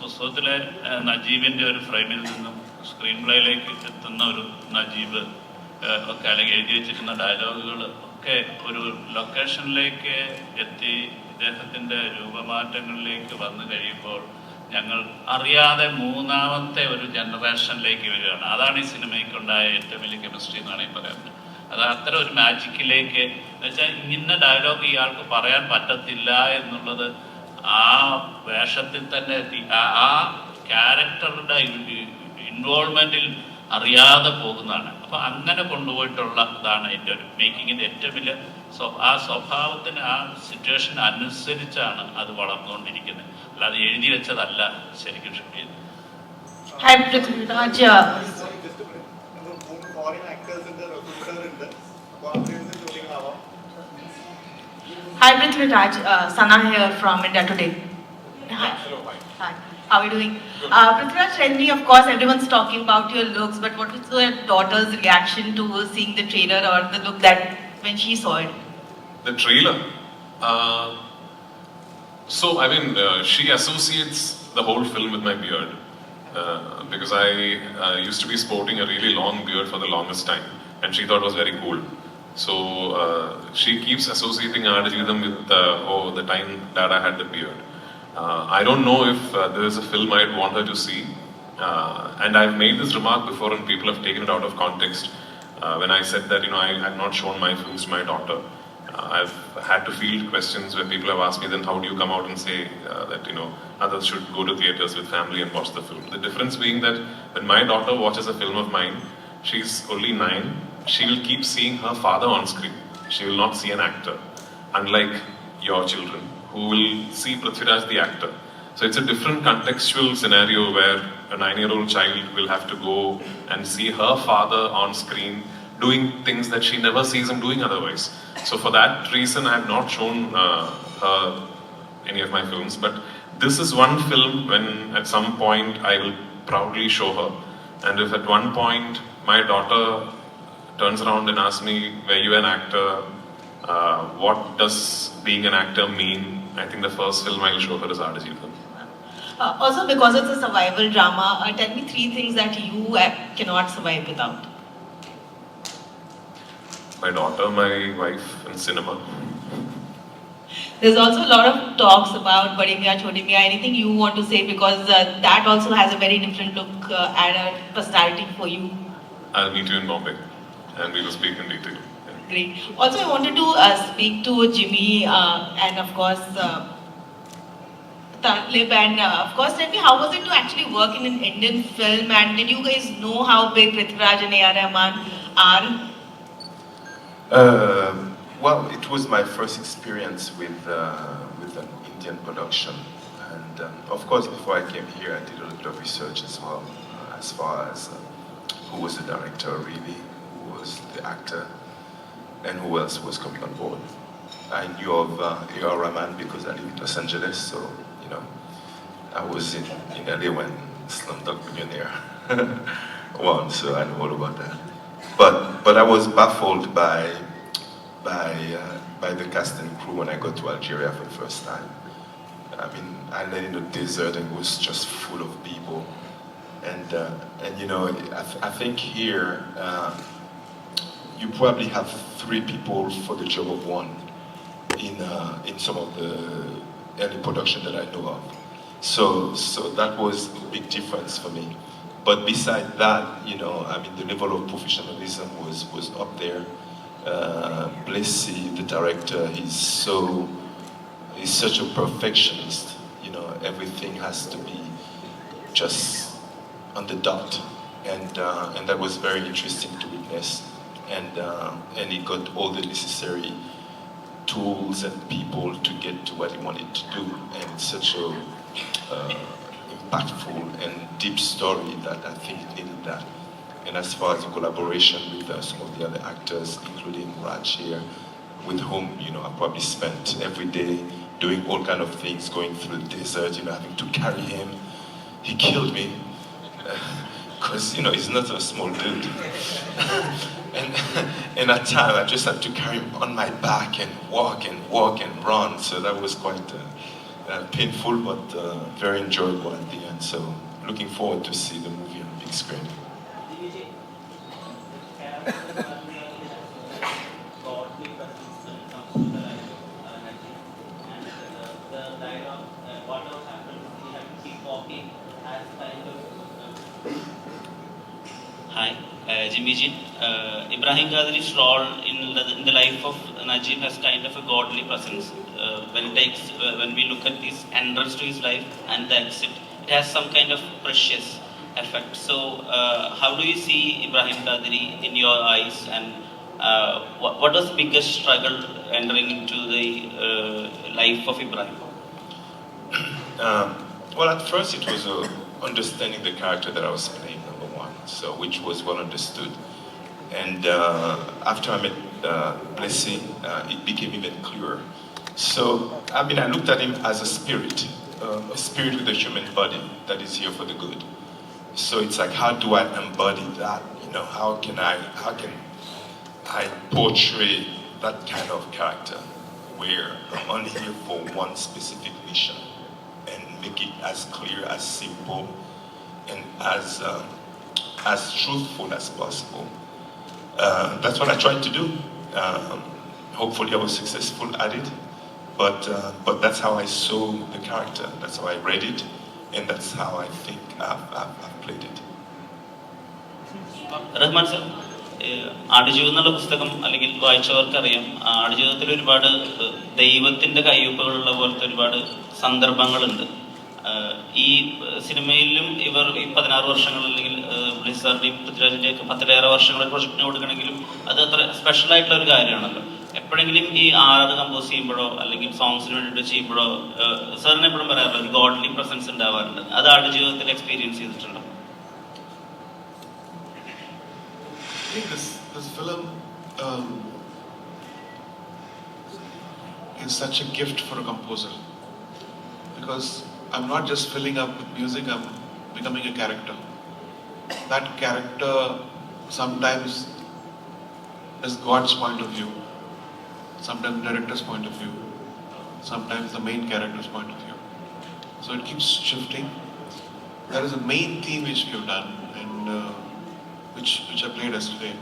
പുസ്തകത്തിലെ നജീബിന്റെ ഒരു ഫ്രെയിമിൽ നിന്നും സ്ക്രീൻ പ്ലേയിലേക്ക് എത്തുന്ന ഒരു നജീബ് ഒക്കെ അല്ലെങ്കിൽ എഴുതി വെച്ചിരുന്ന ഡയലോഗുകൾ ഒക്കെ ഒരു ലൊക്കേഷനിലേക്ക് എത്തി ഇദ്ദേഹത്തിന്റെ രൂപമാറ്റങ്ങളിലേക്ക് വന്നു കഴിയുമ്പോൾ ഞങ്ങൾ അറിയാതെ 3ാമത്തെ ഒരു ജനറേഷനിലേക്ക് വരികയാണ്. അതാണ് ഈ സിനിമയ്ക്കുണ്ടായ ഏറ്റവും വലിയ കെമിസ്ട്രി എന്നാണ് ഈ പറയുന്നത്. അത് അത്തരം ഒരു മാജിക്കിലേക്ക് എന്നുവെച്ചാൽ ഇന്ന ഡയലോഗ് ഇയാൾക്ക് പറയാൻ പറ്റത്തില്ല എന്നുള്ളത് ആ വേഷത്തിൽ തന്നെ എത്തി. ആ ക്യാരക്ടറുടെ ഇൻവോൾവ്മെൻറ്റിൽ അറിയാതെ പോകുന്നതാണ്. അപ്പോൾ അങ്ങനെ കൊണ്ടുപോയിട്ടുള്ള ഇതാണ് എൻ്റെ ഒരു മേക്കിങ്ങിൻ്റെ ഏറ്റവും വലിയ ആ സ്വഭാവത്തിന് ആ സിറ്റുവേഷൻ അനുസരിച്ചാണ് അത് വളർന്നുകൊണ്ടിരിക്കുന്നത്. അല്ലാതെ എഴുതി വെച്ചതല്ല ശരിക്കും ഷൂട്ട് ചെയ്തത്. Hi Prithviraj. Hi Prithviraj, Sana here from India Today. Hi. Hi. How are you doing? Prithviraj, tell me, of course, everyone's talking about your looks, but what was your daughter's reaction to seeing the trailer or the look that when she saw it? The trailer. So I mean, she associates the whole film with my beard because I used to be sporting a really long beard for the longest time, and she thought it was very cool. So she keeps associating Aadajivitham with the time Dada had the beard. I don't know if there is a film I'd want her to see, and I've made this remark before, and people have taken it out of context. When I said that, I've not shown my films to my daughter. I've had to field questions where people have asked me, then how do you come out and say that others should go to theatres with family and watch the film? The difference being that when my daughter watches a film of mine, she's only 9, she will keep seeing her father on screen. She will not see an actor, unlike your children who will see Prithviraj the actor. So it's a different contextual scenario where a 9-year-old child will have to go and see her father on screen doing things that she never sees him doing otherwise. So for that reason, I have not shown her any of my films. But this is one film when at some point I will proudly show her. And if at one point my daughter turns around and asks me, were you an actor? What does being an actor mean? I think the first film I will show her is Aadajivitham. Also, because it's a survival drama, tell me 3 things that you cannot survive without. My daughter, my wife, and cinema. There's also a lot of talks about Badi Miyan Choti Miyan. Anything you want to say, because that also has a very different look and a personality for you. I'll meet you in Bombay, and we will speak in detail. Great. Also, I wanted to speak to Jimmy and of course Talib, and of course tell me, how was it to actually work in an Indian film, and did you guys know how big Prithviraj and A.R. Rahman are? Well, it was my first experience with an Indian production, and of course before I came here I did a little bit of research as well, as far as who was the director really, who was the actor, and who else was coming on board. I knew of A.R. Rahman because I live in Los Angeles, so I was in LA when Slumdog Millionaire won, so I know all about that. But I was baffled by the cast and crew when I got to Algeria for the first time. I mean, I landed in the desert and it was just full of people, and I think here you probably have 3 people for the job of 1 in some of the early production that I know of. So that was a big difference for me. But beside that, I mean, the level of professionalism was up there. Blessy, the director, he's such a perfectionist. Everything has to be just on the dot, and that was very interesting to witness. And he got all the necessary tools and people to get to what he wanted to do, and it's such a impactful and deep story that I think it needed that. And as far as the collaboration with some of the other actors, including Raj here, with whom I probably spent every day doing all kind of things, going through the desert, having to carry him. He killed me because he's not a small dude. and at time I just had to carry him on my back and walk and run. So that was quite painful, but very enjoyable at the end. So looking forward to see the movie on the big screen. Hi, Jimmy Ji. Ibrahim Qadri's role in the life of Najib has kind of a godly presence. When we look at this entrance to his life and the exit, it has some kind of precious. effect. So, how do you see Ibrahim Qadiri in your eyes, and what was the biggest struggle entering into the life of Ibrahim? Well, at first it was understanding the character that I was playing, number one, so which was well understood. And after I met Blessy, it became even clearer. So, I mean, I looked at him as a spirit with a human body that is here for the good. So it's like, how do I embody that? You know, how can I portray that kind of character where I'm only here for one specific mission and make it as clear, as simple, and as truthful as possible. That's what I tried to do. Hopefully I was successful at it, but that's how I saw the character, that's how I read it, and that's how I think I've played it. Rahman sir, Aadujeevitham എന്നുള്ള പുസ്തകം അല്ലെങ്കിൽ വായിച്ചവർക്കറിയാം, ആടുജീവിതത്തിൽ ഒരുപാട് ദൈവത്തിന്റെ കയ്യൊപ്പുകളുള്ള പോലത്തെ ഒരുപാട് സന്ദർഭങ്ങളുണ്ട്. ഈ സിനിമയിലും ഇവർ ഈ 16 വർഷങ്ങൾ അല്ലെങ്കിൽ സാറിന്റെയും പൃഥ്വിരാജിന്റെ ഒക്കെ 10-ലേറെ വർഷങ്ങൾ പ്രൊജക്ടിന് കൊടുക്കണമെങ്കിലും അത് അത്ര സ്പെഷ്യൽ ആയിട്ടുള്ള ഒരു കാര്യമാണല്ലോ. എപ്പോഴെങ്കിലും ഈ ആറ് കമ്പോസ് ചെയ്യുമ്പോഴോ അല്ലെങ്കിൽ സോങ്സിന് വേണ്ടിയിട്ട് ചെയ്യുമ്പോഴോ സാറിന് എപ്പോഴും പറയാറുണ്ട് ഒരു ഗോഡ്ലി പ്രസൻസ് ഉണ്ടാവാറുണ്ട്. അത് ആടുജീവിതത്തിൽ എക്സ്പീരിയൻസ് ചെയ്തിട്ടുണ്ടോ? I think this film is such a gift for a composer, because I'm not just filling up with music, I'm becoming a character. That character sometimes is God's point of view, sometimes director's point of view, sometimes the main character's point of view. So it keeps shifting. There is a main theme which we have done, and which I played yesterday.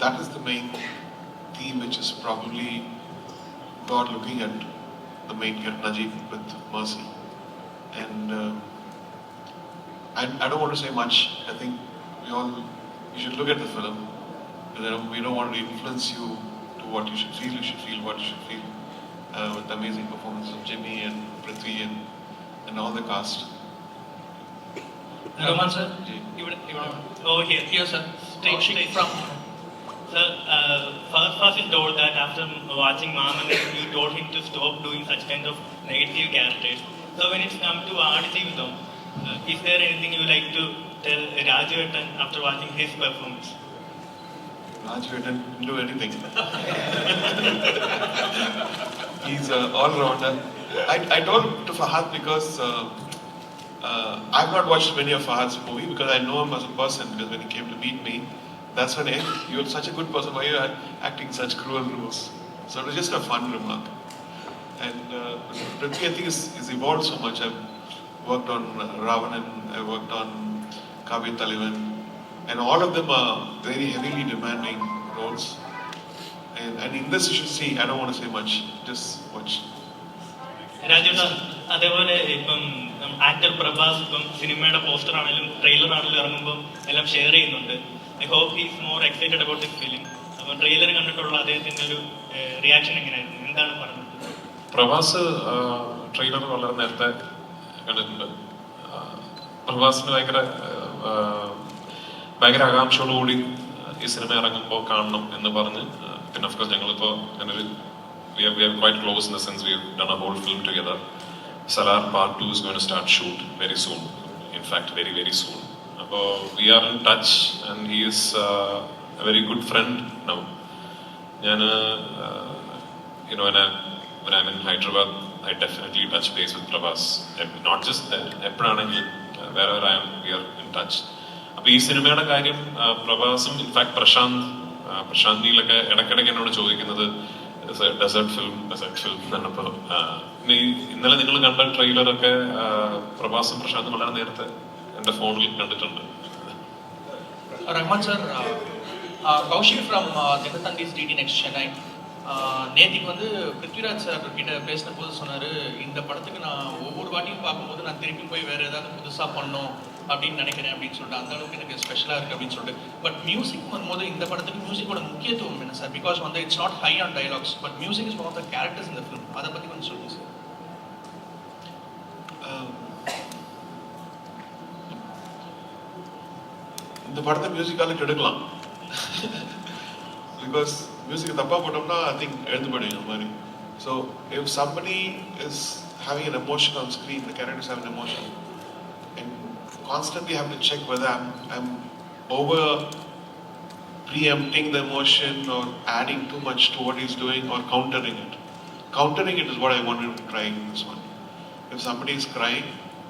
That is the main theme, which is probably God looking at the main character Najib with mercy. And I don't want to say much. I think you should look at the film. We don't want to influence you to what you should feel. You should feel what you should feel. With the amazing performance of Jimmy and Prithvi and all the cast. Roman sir, over here sir, straight from sir. Fahad Fasil told that after watching Maaman, you told him to stop doing such kind of negative characters. So when it's come to Aadijeevitham, is there anything you like to tell Raju Ettan after watching his performance? Raju Ettan didn't do anything. He's an all-rounder. I told to Fahad because I've not watched many of Fahad's movies, because I know him as a person, because when he came to meet me, that's when, hey, you're such a good person, why are you acting such cruel roles? So it was just a fun remark. And Prithvi, I think, is evolved so much. I've worked on Ravanan, I've worked on Kavya Talivan, and all of them are very heavily demanding roles. And in this you should see, I don't want to say much, just watch. Raju sir, അതേപോലെ ഇപ്പം ആക്ടർ പ്രഭാസ് ഇപ്പം സിനിമയുടെ പോസ്റ്റർ ആണെങ്കിലും ട്രെയിലർ ആണെങ്കിലും ഇറങ്ങുമ്പോൾ എല്ലാം ഷെയർ ചെയ്യുന്നുണ്ട്. I hope he is more excited about this film. അപ്പം ട്രെയിലർ കണ്ടിട്ടുള്ള അദ്ദേഹത്തിന്റെ ഒരു റിയാക്ഷൻ എങ്ങനെയായിരുന്നു, എന്താണ് പറഞ്ഞത്? പ്രഭാസ് ട്രെയിലർ വളരെ നേരത്തെ കണ്ടിട്ടുണ്ട്. പ്രഭാസിന് ഭയങ്കര ആകാംക്ഷയോടുകൂടി ഈ സിനിമ ഇറങ്ങുമ്പോൾ കാണണം എന്ന് പറഞ്ഞ്, പിന്നെ ഓഫ്കോഴ്സ് ഞങ്ങളിപ്പോൾ അങ്ങനൊരു we are quite close in the sense we've done a whole film together. Salar Part 2 is going to start shoot very soon. In fact, very, very soon. We are in touch, and he is a very good friend now. When I'm in Hyderabad, I definitely touch base with Prabhas. Not just there, wherever I am, we are in touch. അപ്പോൾ ഈ സിനിമയുടെ കാര്യം പ്രഭാസും ഇൻഫാക്ട് പ്രശാന്ത് നീലൊക്കെ ഇടയ്ക്കിടയ്ക്ക് എന്നോട് ചോദിക്കുന്നത് ഡെസേർട്ട് ഫിലിം എന്നാണ്. അപ്പോൾ ഇന്നലെ നിങ്ങൾ കണ്ട ട്രെയിലറൊക്കെ പ്രഭാസും പ്രശാന്തും വളരെ നേരത്തെ എൻ്റെ ഫോണിൽ കണ്ടിട്ടുണ്ട്. ரஹ்மான் சார், கௌஷிக் ஃப்ரம் தினத்தந்திஸ் டிடி நெக்ஸ்ட் சென்னை. நேற்றுக்கு வந்து பிருத்விராஜ் சார் கிட்ட பேசின போது சொன்னார், இந்த படத்துக்கு நான் ஒவ்வொரு வாட்டியும் பார்க்கும்போது நான் திருப்பி போய் வேறு ஏதாவது புதுசாக பண்ணோம் அப்படின்னு நினைக்கிறேன் அப்படின்னு சொல்லிட்டு, அந்த அளவுக்கு எனக்கு ஸ்பெஷலாக இருக்குது அப்படின்னு சொல்லிட்டு. பட் மியூசிக் வரும்போது இந்த படத்துக்கு மியூசிக்கோட முக்கியத்துவம் என்ன சார்? பிகாஸ் வந்து it's not high on dialogues, but music is one of the characters இந்த ஃபிலிம். அதை பற்றி கொஞ்சம் சொல்லுங்கள் சார். இந்த படத்தை மியூசிக்கால எடுக்கலாம். Because music தப்பா போட்டோம்னா I think எழுந்து போயிடுங்க அந்த மாதிரி. So if somebody is having an emotion on screen, the characters have an emotion, and constantly have to check whether I'm over preempting the emotion or adding too much to what he's doing or countering it. Countering it is what I wanted to try in this one. If somebody is crying,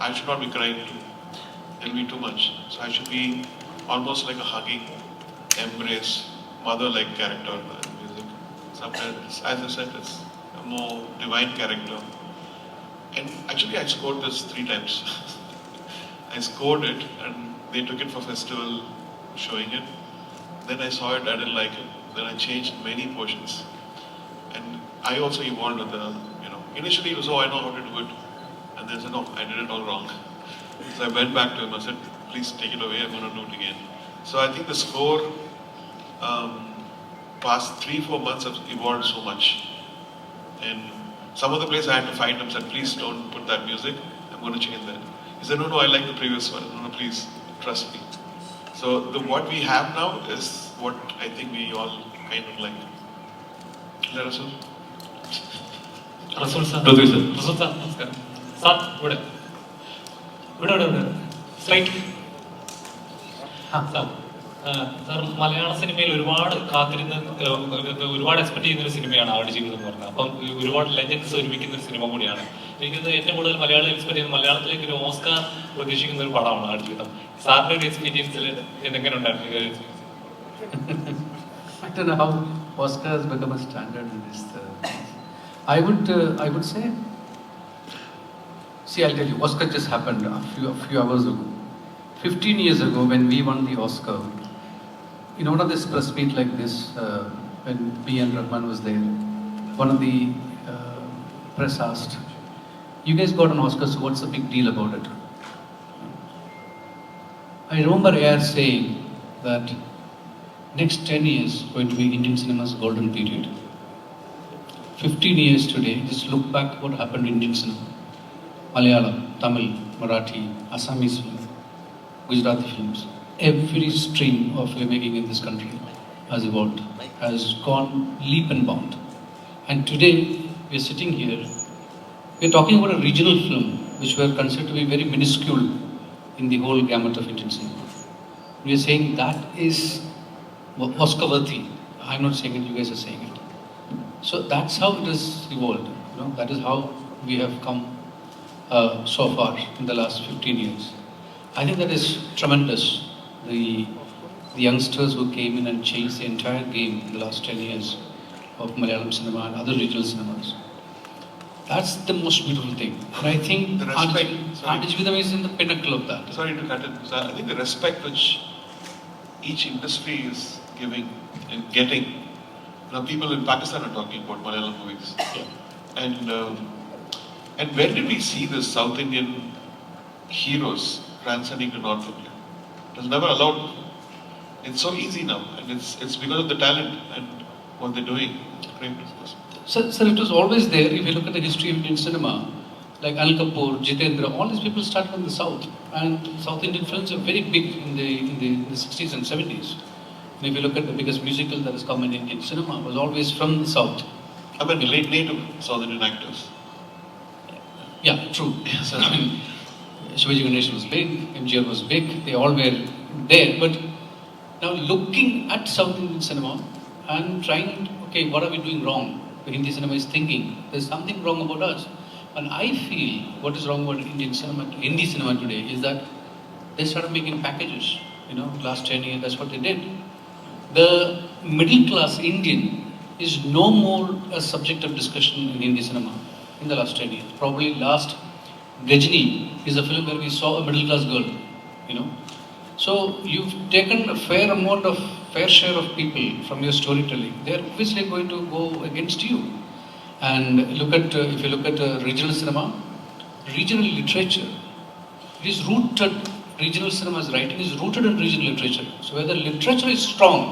I should not be crying too. It'll be too much. So I should be almost like a hugging, embrace, mother-like character in music. Sometimes, as I said, it's a more divine character. And actually I scored this 3 times. I scored it and they took it for festival showing it. Then I saw it, I didn't like it. Then I changed many portions. And I also evolved with the, initially it was, oh, I know how to do it. And then I said, no, I did it all wrong. So I went back to him, I said, please take it away, I'm going to do it again. So I think the score, past 3-4 months have evolved so much. And some of the place I had to fight him, said, please don't put that music, I'm going to change that. He said, no, I like the previous one. No, please, trust me. So what we have now is what I think we all kind of like. Is that Rasul? Rasul sir. Rasul sir, namaskaram. Sir, ഇവിടെ സ്ലൈറ്റ്. സാർ, മലയാള സിനിമയിൽ ഒരുപാട് കാത്തിരുന്ന് ഒരുപാട് എക്സ്പെക്ട് ചെയ്യുന്ന ഒരു സിനിമയാണ് ആടുജീവിതം എന്ന് പറഞ്ഞത്. അപ്പം ഒരുപാട് ലെജൻഡ്സ് ഒരുമിക്കുന്ന ഒരു സിനിമ കൂടിയാണ്. എനിക്കത് ഏറ്റവും കൂടുതൽ മലയാളം എക്സ്പെക്ട് ചെയ്യുന്നത് മലയാളത്തിലേക്ക് ഒരു ഓസ്കാർ പ്രതീക്ഷിക്കുന്ന ഒരു പടമാണ് ആടുജീവിതം. സാറിന്റെ ഒരു എക്സ്പീരിയൻസിൽ ഇതെങ്ങനെ ഉണ്ടായിരുന്നു? I don't know how Oscar has become a standard in this. I would say, see, I'll tell you, Oscar just happened a few hours ago. 15 years ago, when we won the Oscar, in one of this press meet like this, when B. N. Rahman was there, one of the press asked, "You guys got an Oscar, so what's the big deal about it?" I remember AR saying that next 10 years going to be Indian cinema's golden period. 15 years today, just look back what happened in Indian cinema. Malayalam, Tamil, Marathi, Assamese film, Gujarati films. Every stream of filmmaking in this country has evolved, has gone leap and bound. And today, we are sitting here, we are talking about a regional film which were considered to be very minuscule in the whole gamut of Indian cinema. We are saying that is Oscar worthy. I'm not saying it, you guys are saying it. So that's how it has evolved. That is how we have come so far in the last 15 years. I think that is tremendous. The youngsters who came in and changed the entire game in the last 10 years of Malayalam cinema and other regional cinemas. That's the most beautiful thing. And I think The respect, Aadijvidam is in the pinnacle of that. Sorry to cut it. I think the respect which each industry is giving and getting. Now people in Pakistan are talking about Malayalam movies. Yeah. And when did we see the South Indian heroes transcending to North India? It was never allowed. It's so easy now, and it's because of the talent and what they're doing. Great. Sir, it was always there. If you look at the history of Indian cinema, like Anil Kapoor, Jitendra, all these people started from the South, and South Indian films are very big in the 60s and 70s. And if you look at the biggest musical that has come in Indian cinema, it was always from the South. I mean, native South Indian actors. Yeah, true. So, I mean, Shivaji Ganesan was big, MGR was big, they all were there. But now looking at South Indian cinema and trying, okay, what are we doing wrong? The Hindi cinema is thinking there's something wrong about us. And I feel what is wrong about Hindi cinema today is that they started making packages. Last 10 years, that's what they did. The middle class Indian is no more a subject of discussion in Hindi cinema in the last 10 years. Probably last Gajini is a film where we saw a middle class girl, So you've taken a fair share of people from your storytelling. They're obviously going to go against you. And if you look at regional cinema, regional literature, it is rooted, regional cinema's writing is rooted in regional literature. So where the literature is strong,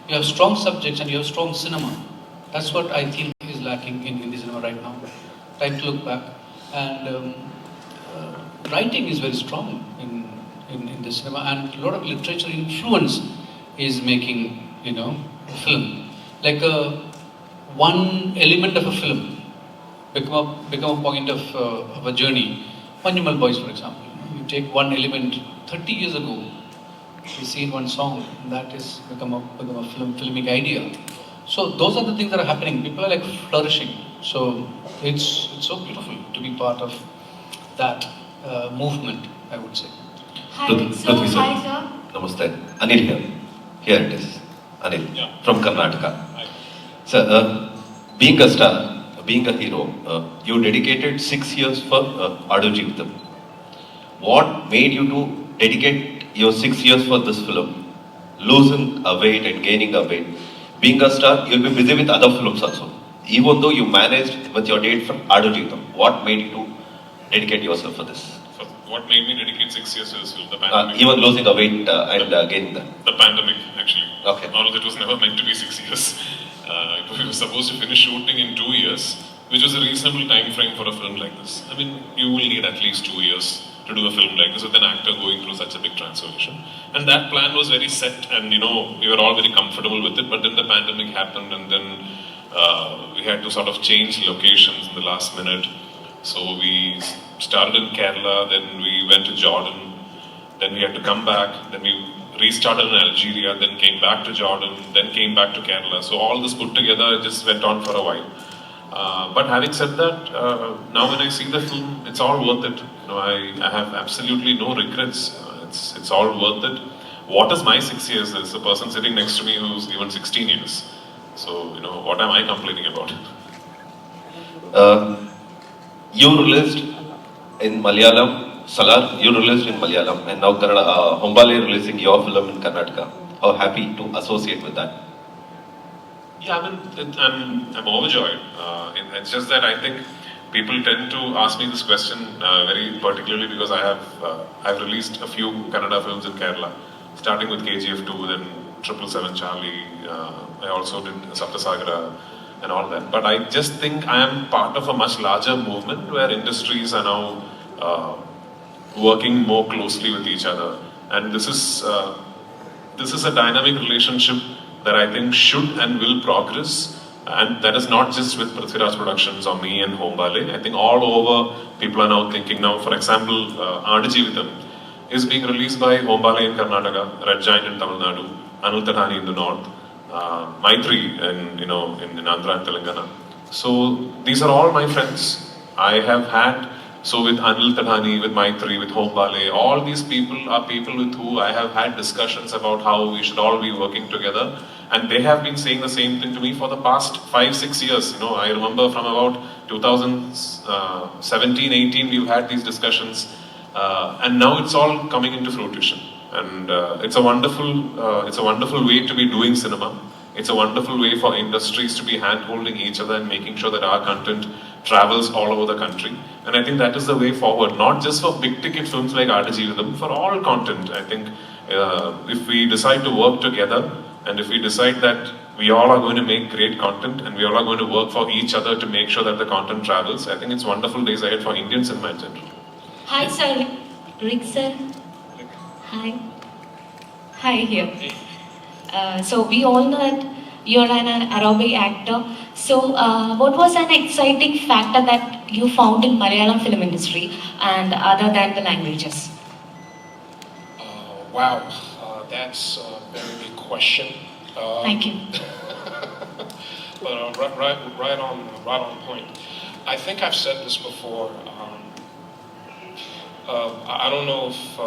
you have strong subjects and you have strong cinema. That's what I think is lacking in Hindi cinema right now. Time to look back. And writing is very strong in in the cinema, and a lot of literature influence is making, film. Like one element of a film become a point of a journey. Manjumal Boys, for example. You take one element 30 years ago, you see in one song, that is become a filmic idea. So those are the things that are happening. People are like flourishing. So it's so beautiful to be part of that movement, I would say. Hi, so Prithvi, sir. hi sir. Namaste. Anil here. Here it is. Anil from Karnataka. Sir, being a star, being a hero, you dedicated 6 years for Adu Jeevitam. What made you to dedicate your 6 years for this film? Losing a weight and gaining a weight. Being a star, you'll be busy with other films also. Even though you managed with your date from Adu Jeevitam, what made you to dedicate yourself for this? What made me dedicate 6 years to this film? The pandemic. Even losing a weight and gaining that. The pandemic, actually. Okay. Although it was never meant to be 6 years. We were supposed to finish shooting in 2 years, which was a reasonable time frame for a film like this. I mean, you will need at least 2 years to do a film like this with an actor going through such a big transformation. And that plan was very set, and we were all very comfortable with it. But then the pandemic happened, and then we had to sort of change locations in the last minute. So we started in Kerala, then we went to Jordan, then we had to come back, then we restarted in Algeria, then came back to Jordan, then came back to Kerala. So all this put together just went on for a while. But having said that, now when I see the film, it's all worth it. I have absolutely no regrets. It's all worth it. What is my 6 years? There's a person sitting next to me who's even 16 years. So, what am I complaining about? You released in Malayalam, Salar, you released in Malayalam, and now Kannada, Hombale releasing your film in Karnataka. How happy to associate with that? Yeah, I'm overjoyed. It's just that I think people tend to ask me this question very particularly because I've released a few Kannada films in Kerala, starting with KGF 2, then 777 Charlie. I also did Saptasagara and all that. But I just think I am part of a much larger movement where industries are now working more closely with each other, and this is a dynamic relationship that I think should and will progress. And that is not just with Prithviraj Productions or me and Hombale. I think all over people are now thinking now, for example, Adu Jeevitam is being released by Hombale in Karnataka, Red Giant in Tamil Nadu, Anil Tadhani in the north, Maitri in Andhra and Telangana. So these are all my friends. I have had, so with Anil Tadhani, with Maitri, with Hombale, all these people are people with who I have had discussions about how we should all be working together. And they have been saying the same thing to me for the past 5-6 years. I remember from about 2017-18, we've had these discussions. And now it's all coming into fruition. And it's a wonderful way to be doing cinema. It's a wonderful way for industries to be hand-holding each other and making sure that our content travels all over the country. And I think that is the way forward, not just for big-ticket films like Adu Jeevitam, for all content. I think if we decide to work together, and if we decide that we all are going to make great content and we all are going to work for each other to make sure that the content travels, I think it's wonderful days ahead for Indian cinema in general. Hi sir, Rick sir. Hi. Hi here. So we all know that you're an Arabic actor. So what was an exciting factor that you found in Malayalam film industry and other than the languages? Wow, that's a very big question. Thank you. But right on point. I think I've said this before. I don't know if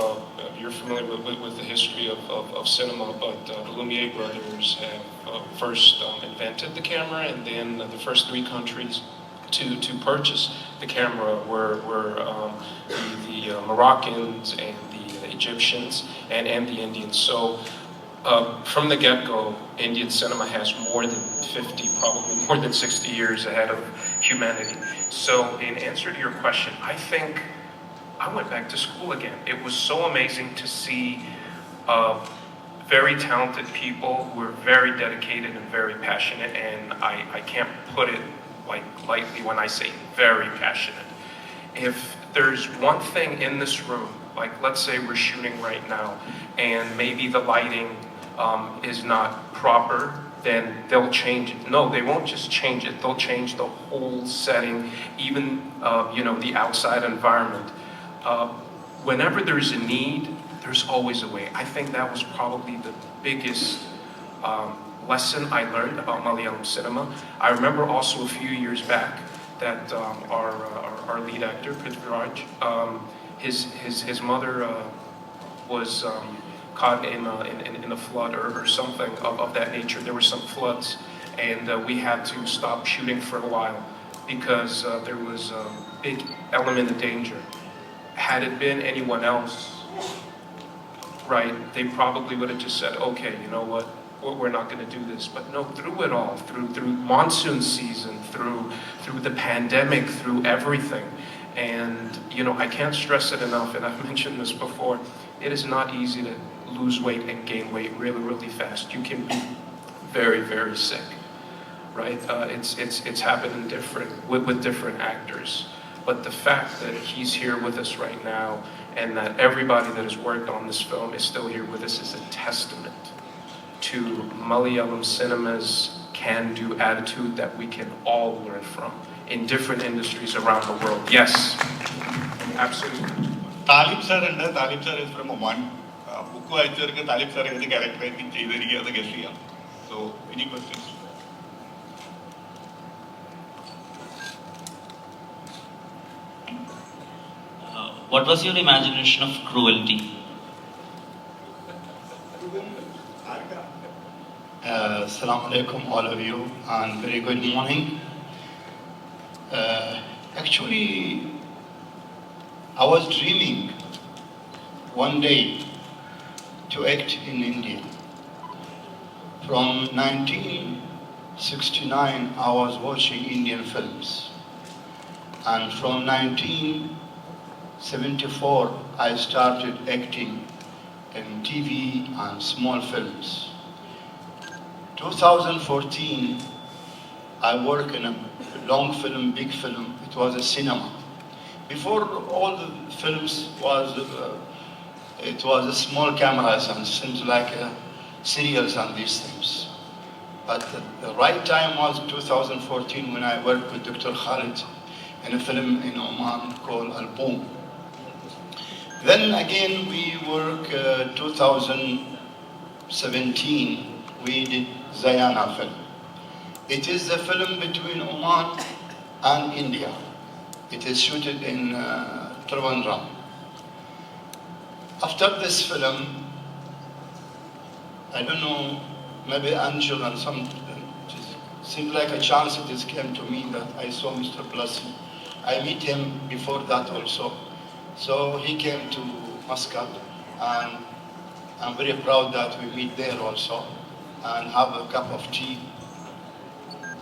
you're familiar with the history of cinema, but the Lumiere brothers have first invented the camera, and then the first 3 countries to purchase the camera were the Moroccans and the Egyptians and the Indians. So from the get-go, Indian cinema has more than 50, probably more than 60 years ahead of humanity. So in answer to your question, I think I went back to school again. It was so amazing to see very talented people who are very dedicated and very passionate, and I can't put it lightly when I say very passionate. If there's one thing in this room Like, let's say we're shooting right now, and maybe the lighting is not proper, then they'll change it. No, they won't just change it. They'll change the whole setting, even the outside environment. Whenever there's a need, there's always a way. I think that was probably the biggest lesson I learned about Malayalam cinema. I remember also a few years back that our lead actor, Prithviraj, his mother was caught in a flood or something of that nature. There were some floods, and we had to stop shooting for a while because there was a big element of danger. Had it been anyone else, right, they probably would have just said, okay, you know what, we're not going to do this. But no, through it all, through monsoon season, through the pandemic, through everything. And, I can't stress it enough, and I've mentioned this before, it is not easy to lose weight and gain weight really, really fast. You can be very, very sick, right? It's happened with different actors. But the fact that he's here with us right now, and that everybody that has worked on this film is still here with us, is a testament to Malayalam cinema's can-do attitude that we can all learn from in different industries around the world. Yes, absolutely. Talib sir is from Oman. Book വായിച്ചവർക്ക് Talib sir ഏത് ക്യാരക്ടറായിരിക്കും ചെയ്തിരിക്കുക ഗസ് ചെയ്യാം. So, any questions? What was your imagination of cruelty? Assalamu alaikum all of you, and very good morning. Actually, I was dreaming one day to act in India. From 1969, I was watching Indian films, and from 1974, I started acting in TV and small films. 2014, I worked in a long film, big film. It was a cinema. Before all the films it was a small cameras and seems like serials and these things. But the right time was 2014 when I worked with Dr. Khalid in a film in Oman called Al-Boom. Then again we work 2017, we did Zayana film. It is a film between Oman and India. It is shooted in Trivandrum. After this film, I don't know, maybe Angel and some, it seemed like a chance it just came to me that I saw Mr. Blassi. I meet him before that also. So he came to Muscat, and I'm very proud that we meet there also and have a cup of tea.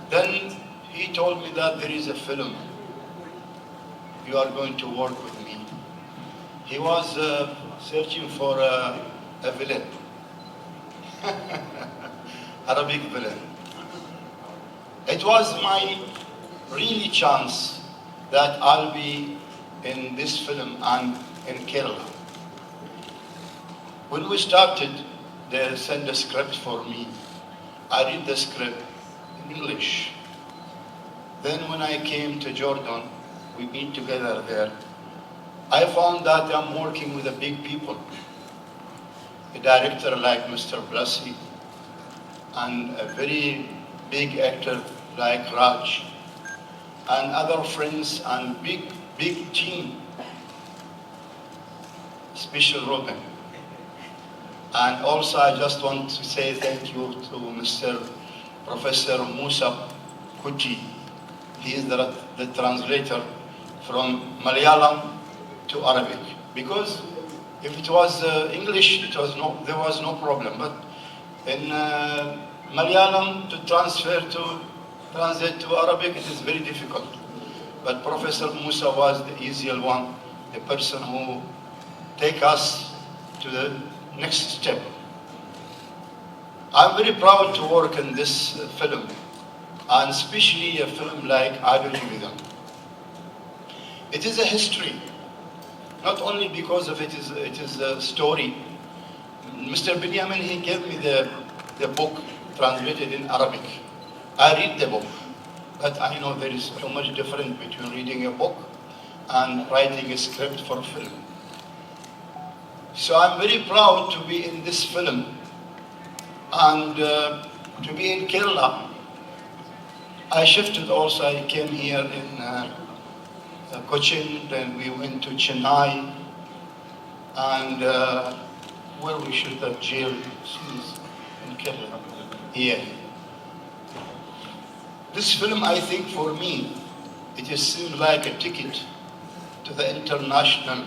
Then he told me that there is a film. You are going to work with me. He was searching for a villain, Arabic villain. It was my really chance that I'll be in this film and in Kerala. When we started, they sent a script for me. I read the script in English. Then when I came to Jordan, we meet together there. I found that I'm working with the big people. A director like Mr. Blassi and a very big actor like Raj and other friends and big team, special Robin. And also I just want to say thank you to Mr. Professor Musa Kuti. He is the translator from Malayalam to Arabic. Because if it was English, there was no problem. But in Malayalam to translate to Arabic, it is very difficult. But Professor Musa was the easier one, the person who take us to the next step. I'm very proud to work in this film, and especially a film like Adu Jividam. It is a history. not only because of it is a story. Mr. Benjamin, he gave me the book translated in Arabic. I read the book, but I know there is so much difference between reading a book and writing a script for a film. So I'm very proud to be in this film and to be in Kerala. I shifted also, I came here in Cochin, then we went to Chennai, and where we should have jail scenes in Kerala. Yeah. This film, I think for me, it just seems like a ticket to the international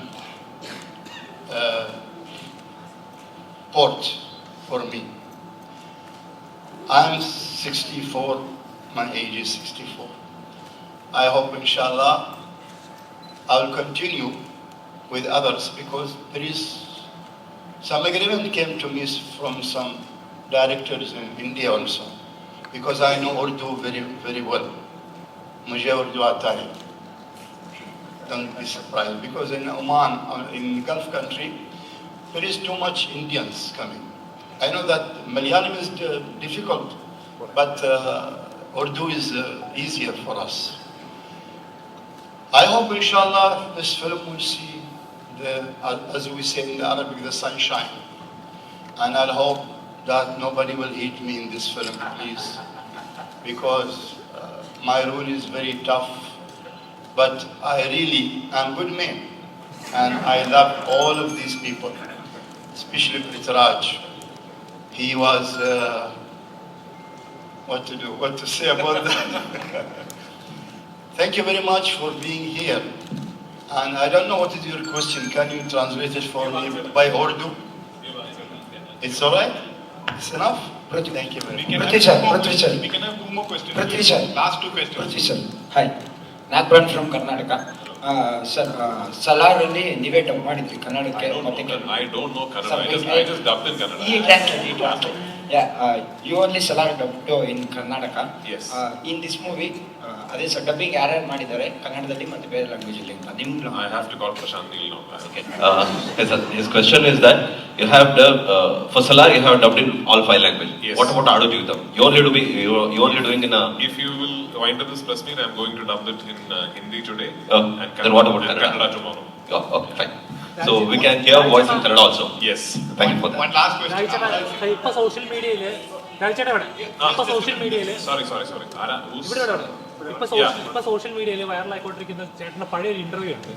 port for me. I'm 64, my age is 64. I hope, inshallah, I will continue with others because there is some agreement came to me from some directors in India also, because I know Urdu very, very well. Mujhe Urdu aata hai. Don't be surprised, because in Oman, in Gulf country, there is too much Indians coming. I know that Malayalam is difficult, but Urdu is easier for us. I hope, inshallah, this film will see, as we say in Arabic, the sunshine. And I hope that nobody will hate me in this film, please, because my role is very tough, but I really am a good man. And I love all of these people, especially Prithviraj. He was, what to say about that? Thank you very much for being here. And I don't know what is your question. Can you translate it for me by Urdu? It's all right? It's enough? Thank you very much. We can have two more questions. Last two questions. Prithvi. Hi. Nagpran from Karnataka. Sir, Salaralli ನೀವೇ ಡಬ್ ಮಾಡಿದ್ರಿ ಕನ್ನಡಕ್ಕೆ ಮತ್ತೆ I don't know Kannada. I just dubbed in Kannada. He translated. Yeah, you only Salar dubbed in Karnataka. Yes. In this movie, ಅದೇ ಸರ್ ಡಬ್ಬಿಂಗ್ ಯಾರ್ಯಾರು ಮಾಡಿದ್ದಾರೆ ಕನ್ನಡದಲ್ಲಿ ಮತ್ತೆ ಬೇರೆ ಲ್ಯಾಂಗ್ವೇಜ್ ಅಲ್ಲಿ ಅಂತ ನಿಮ್ಮ I have to call Prashant Neel now. Okay. His question is that you have for Salar you have dubbed in all 5 languages. Yes. What about Adu Jeevitham? You only doing in a. If you will wind up this press meet, I'm going to dub it in Hindi today. And then what about Kannada tomorrow? Oh, okay, fine. So we can hear voice in Kannada also. Yes. Thank you for that. One last question. ഇപ്പൊ സോഷ്യൽ മീഡിയയില് സോഷ്യൽ മീഡിയയില് ഇപ്പൊ സോഷ്യൽ മീഡിയയിൽ വൈറലായിക്കൊണ്ടിരിക്കുന്ന ചേട്ടന്റെ പഴയ ഒരു ഇന്റർവ്യൂ ഉണ്ട്.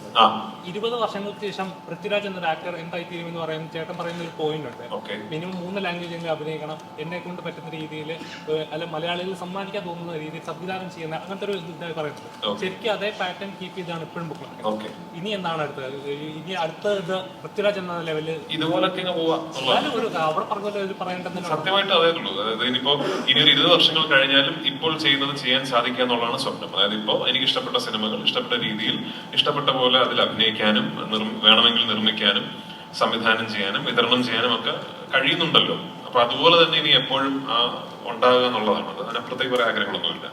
20 വർഷങ്ങൾക്ക് ശേഷം പൃഥ്വിരാജ് എന്നൊരു ആക്ടർ എന്തായിത്തീരുമെന്ന് പറയുന്ന ചേട്ടൻ പറയുന്ന ഒരു പോയിന്റ് ഉണ്ട്. മിനിമം 3 ലാംഗ്വേജെങ്കിലും അഭിനയിക്കണം, എന്നെ കൊണ്ട് പറ്റുന്ന രീതിയിൽ, അല്ല മലയാളികൾ സമ്മാനിക്കാൻ തോന്നുന്ന രീതിയിൽ സംവിധാനം ചെയ്യുന്ന അങ്ങനത്തെ ഒരു ഇതായി പറയുന്നത്. ശരിക്കും അതേ പാറ്റേൺ കീപ്പ് ചെയ്താണ് ഇപ്പോഴും ബുക്ക്. ഇനി എന്താണ് അടുത്തത്? ഇനി അടുത്ത ഇത് പൃഥ്വിരാജ് എന്ന ലെവലിൽ ഇതുപോലൊക്കെ അവിടെ പറഞ്ഞ പറയേണ്ടത് സത്യമായിട്ട് അതേ ഉള്ളൂ. അതായത് ഇനിയിപ്പോ ഇനി ഒരു 20 വർഷങ്ങൾ കഴിഞ്ഞാലും ഇപ്പോൾ ചെയ്യുന്നത് ചെയ്യാൻ സാധിക്കുക എന്നുള്ളതാണ് സ്വപ്നം. അതായത് ഇപ്പോൾ എനിക്ക് ഇഷ്ടപ്പെട്ട സിനിമകൾ ഇഷ്ടപ്പെട്ട രീതിയിൽ ഇഷ്ടപ്പെട്ട പോലെ അതിൽ അഭിനയിക്കാനും വേണമെങ്കിൽ നിർമ്മിക്കാനും സംവിധാനം ചെയ്യാനും വിതരണം ചെയ്യാനും ഒക്കെ കഴിയുന്നുണ്ടല്ലോ. അപ്പൊ അതുപോലെ തന്നെ ഇനി എപ്പോഴും ഉണ്ടാകുക എന്നുള്ളതാണ്. അതിനപ്പുറത്തേക്ക് കുറെ ആഗ്രഹങ്ങളൊന്നുമില്ല.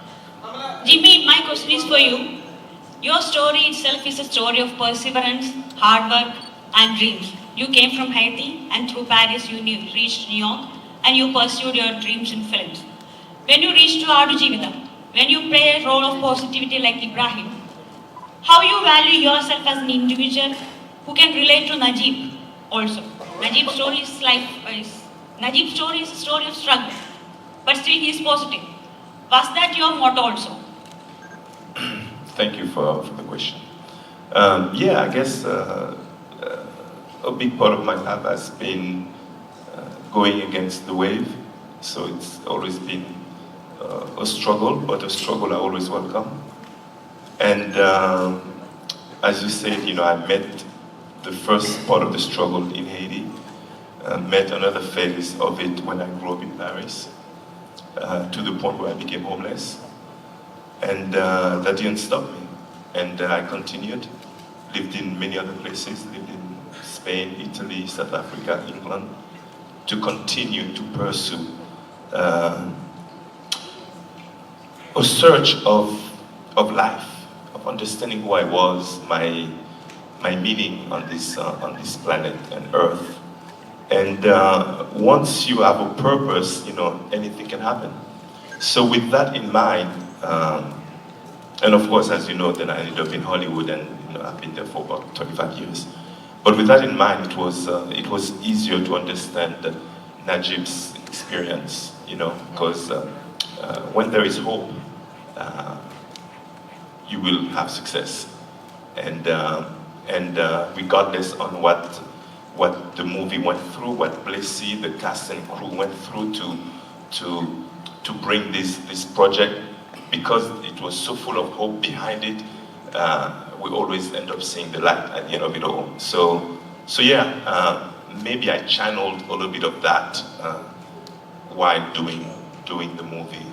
Jimmy, my question is for you. Your story itself is a story of perseverance, hard work and dreams. You came from Haiti and through Paris you reached New York and you pursued your dreams in films. When you reached to Adu Jeevitham, when you play a role of positivity like Ibrahim, how you value yourself as an individual who can relate to Najib also. Najib's story is Najib's story is a story of struggle, but still he is positive. Was that your motto also? Thank you for the question. Yeah, I guess a big part of my life has been going against the wave. So it's always been a struggle, but a struggle I always welcome. And as you said, I met the first part of the struggle in Haiti, met another phase of it when I grew up in Paris, to the point where I became homeless. And that didn't stop me. And I continued, lived in many other places, lived in Spain, Italy, South Africa, England, to continue to pursue a search of life, of understanding who I was, my meaning on this planet and Earth. And once you have a purpose, anything can happen. So with that in mind, and of course, as you know, then I ended up in Hollywood, and I've been there for about 25 years. But with that in mind, it was easier to understand Najib's experience, because when there is hope, you will have success. And regardless on what the movie went through, what Blessy, the cast and crew went through to bring this project, because it was so full of hope behind it, we always end up seeing the light at the end of it all. So yeah, maybe I channeled a little bit of that while doing the movie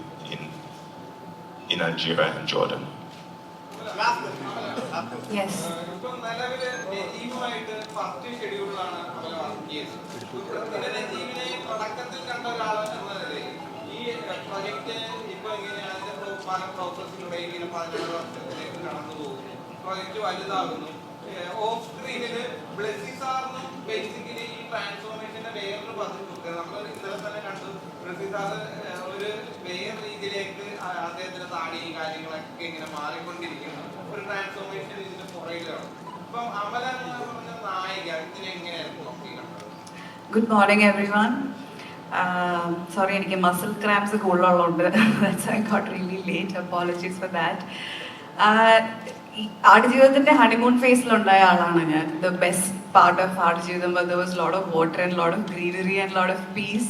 in Algeria and Jordan. Yes. ഇപ്പം നിലവില് നെജീബുമായിട്ട് ഫസ്റ്റ് ഷെഡ്യൂളിലാണ് അവർ വർക്ക് ചെയ്തത്. നെജീബിനെ തുടക്കത്തിൽ കണ്ട ഒരാൾ എന്ന നിലയിൽ ഈ പ്രൊജക്റ്റ് ഇപ്പൊ എങ്ങനെയാണ് അതിന്റെ പല പ്രോസസ്സിലൂടെ ഇങ്ങനെ 17 വർഷത്തിലേക്ക് കടന്നു പോകുന്നു, പ്രൊജക്റ്റ് വലുതാകുന്നു. ഓഫ് സ്ക്രീനില് ബ്ലെസ്സി സാറിനും ബേസിക്കലി ഈ ട്രാൻസ്ഫോർമേഷന്റെ വേറൊരു പതിപ്പ് നമ്മൾ ഇന്നലെ തന്നെ കണ്ടു. ബ്ലെസ്സി സാറ് ഒരു വേറെ രീതിയിലേക്ക് അദ്ദേഹത്തിന്റെ താടിയും കാര്യങ്ങളൊക്കെ ഇങ്ങനെ മാറിക്കൊണ്ടിരിക്കുന്നു. ഒരു ട്രാൻസ്ഫോർമേഷൻ ഇതിന്റെ പുറകിലാണ്. ഇപ്പം അമല എന്ന് പറഞ്ഞ നായിക ഇതിനെ എങ്ങനെയായിരുന്നു നോക്കിയത്? Good morning, everyone. Sorry, എനിക്ക് muscle cramps കൂടുതലുള്ളതുകൊണ്ട് that's why I got really late. Apologies for that. ആടുജീവിതത്തിന്റെ ഹണിമൂൺ ഫേസിലുണ്ടായ ആളാണ് ഞാൻ. The best part of Aadujeevitham, there was a lot of water and a lot of greenery and a lot of peace.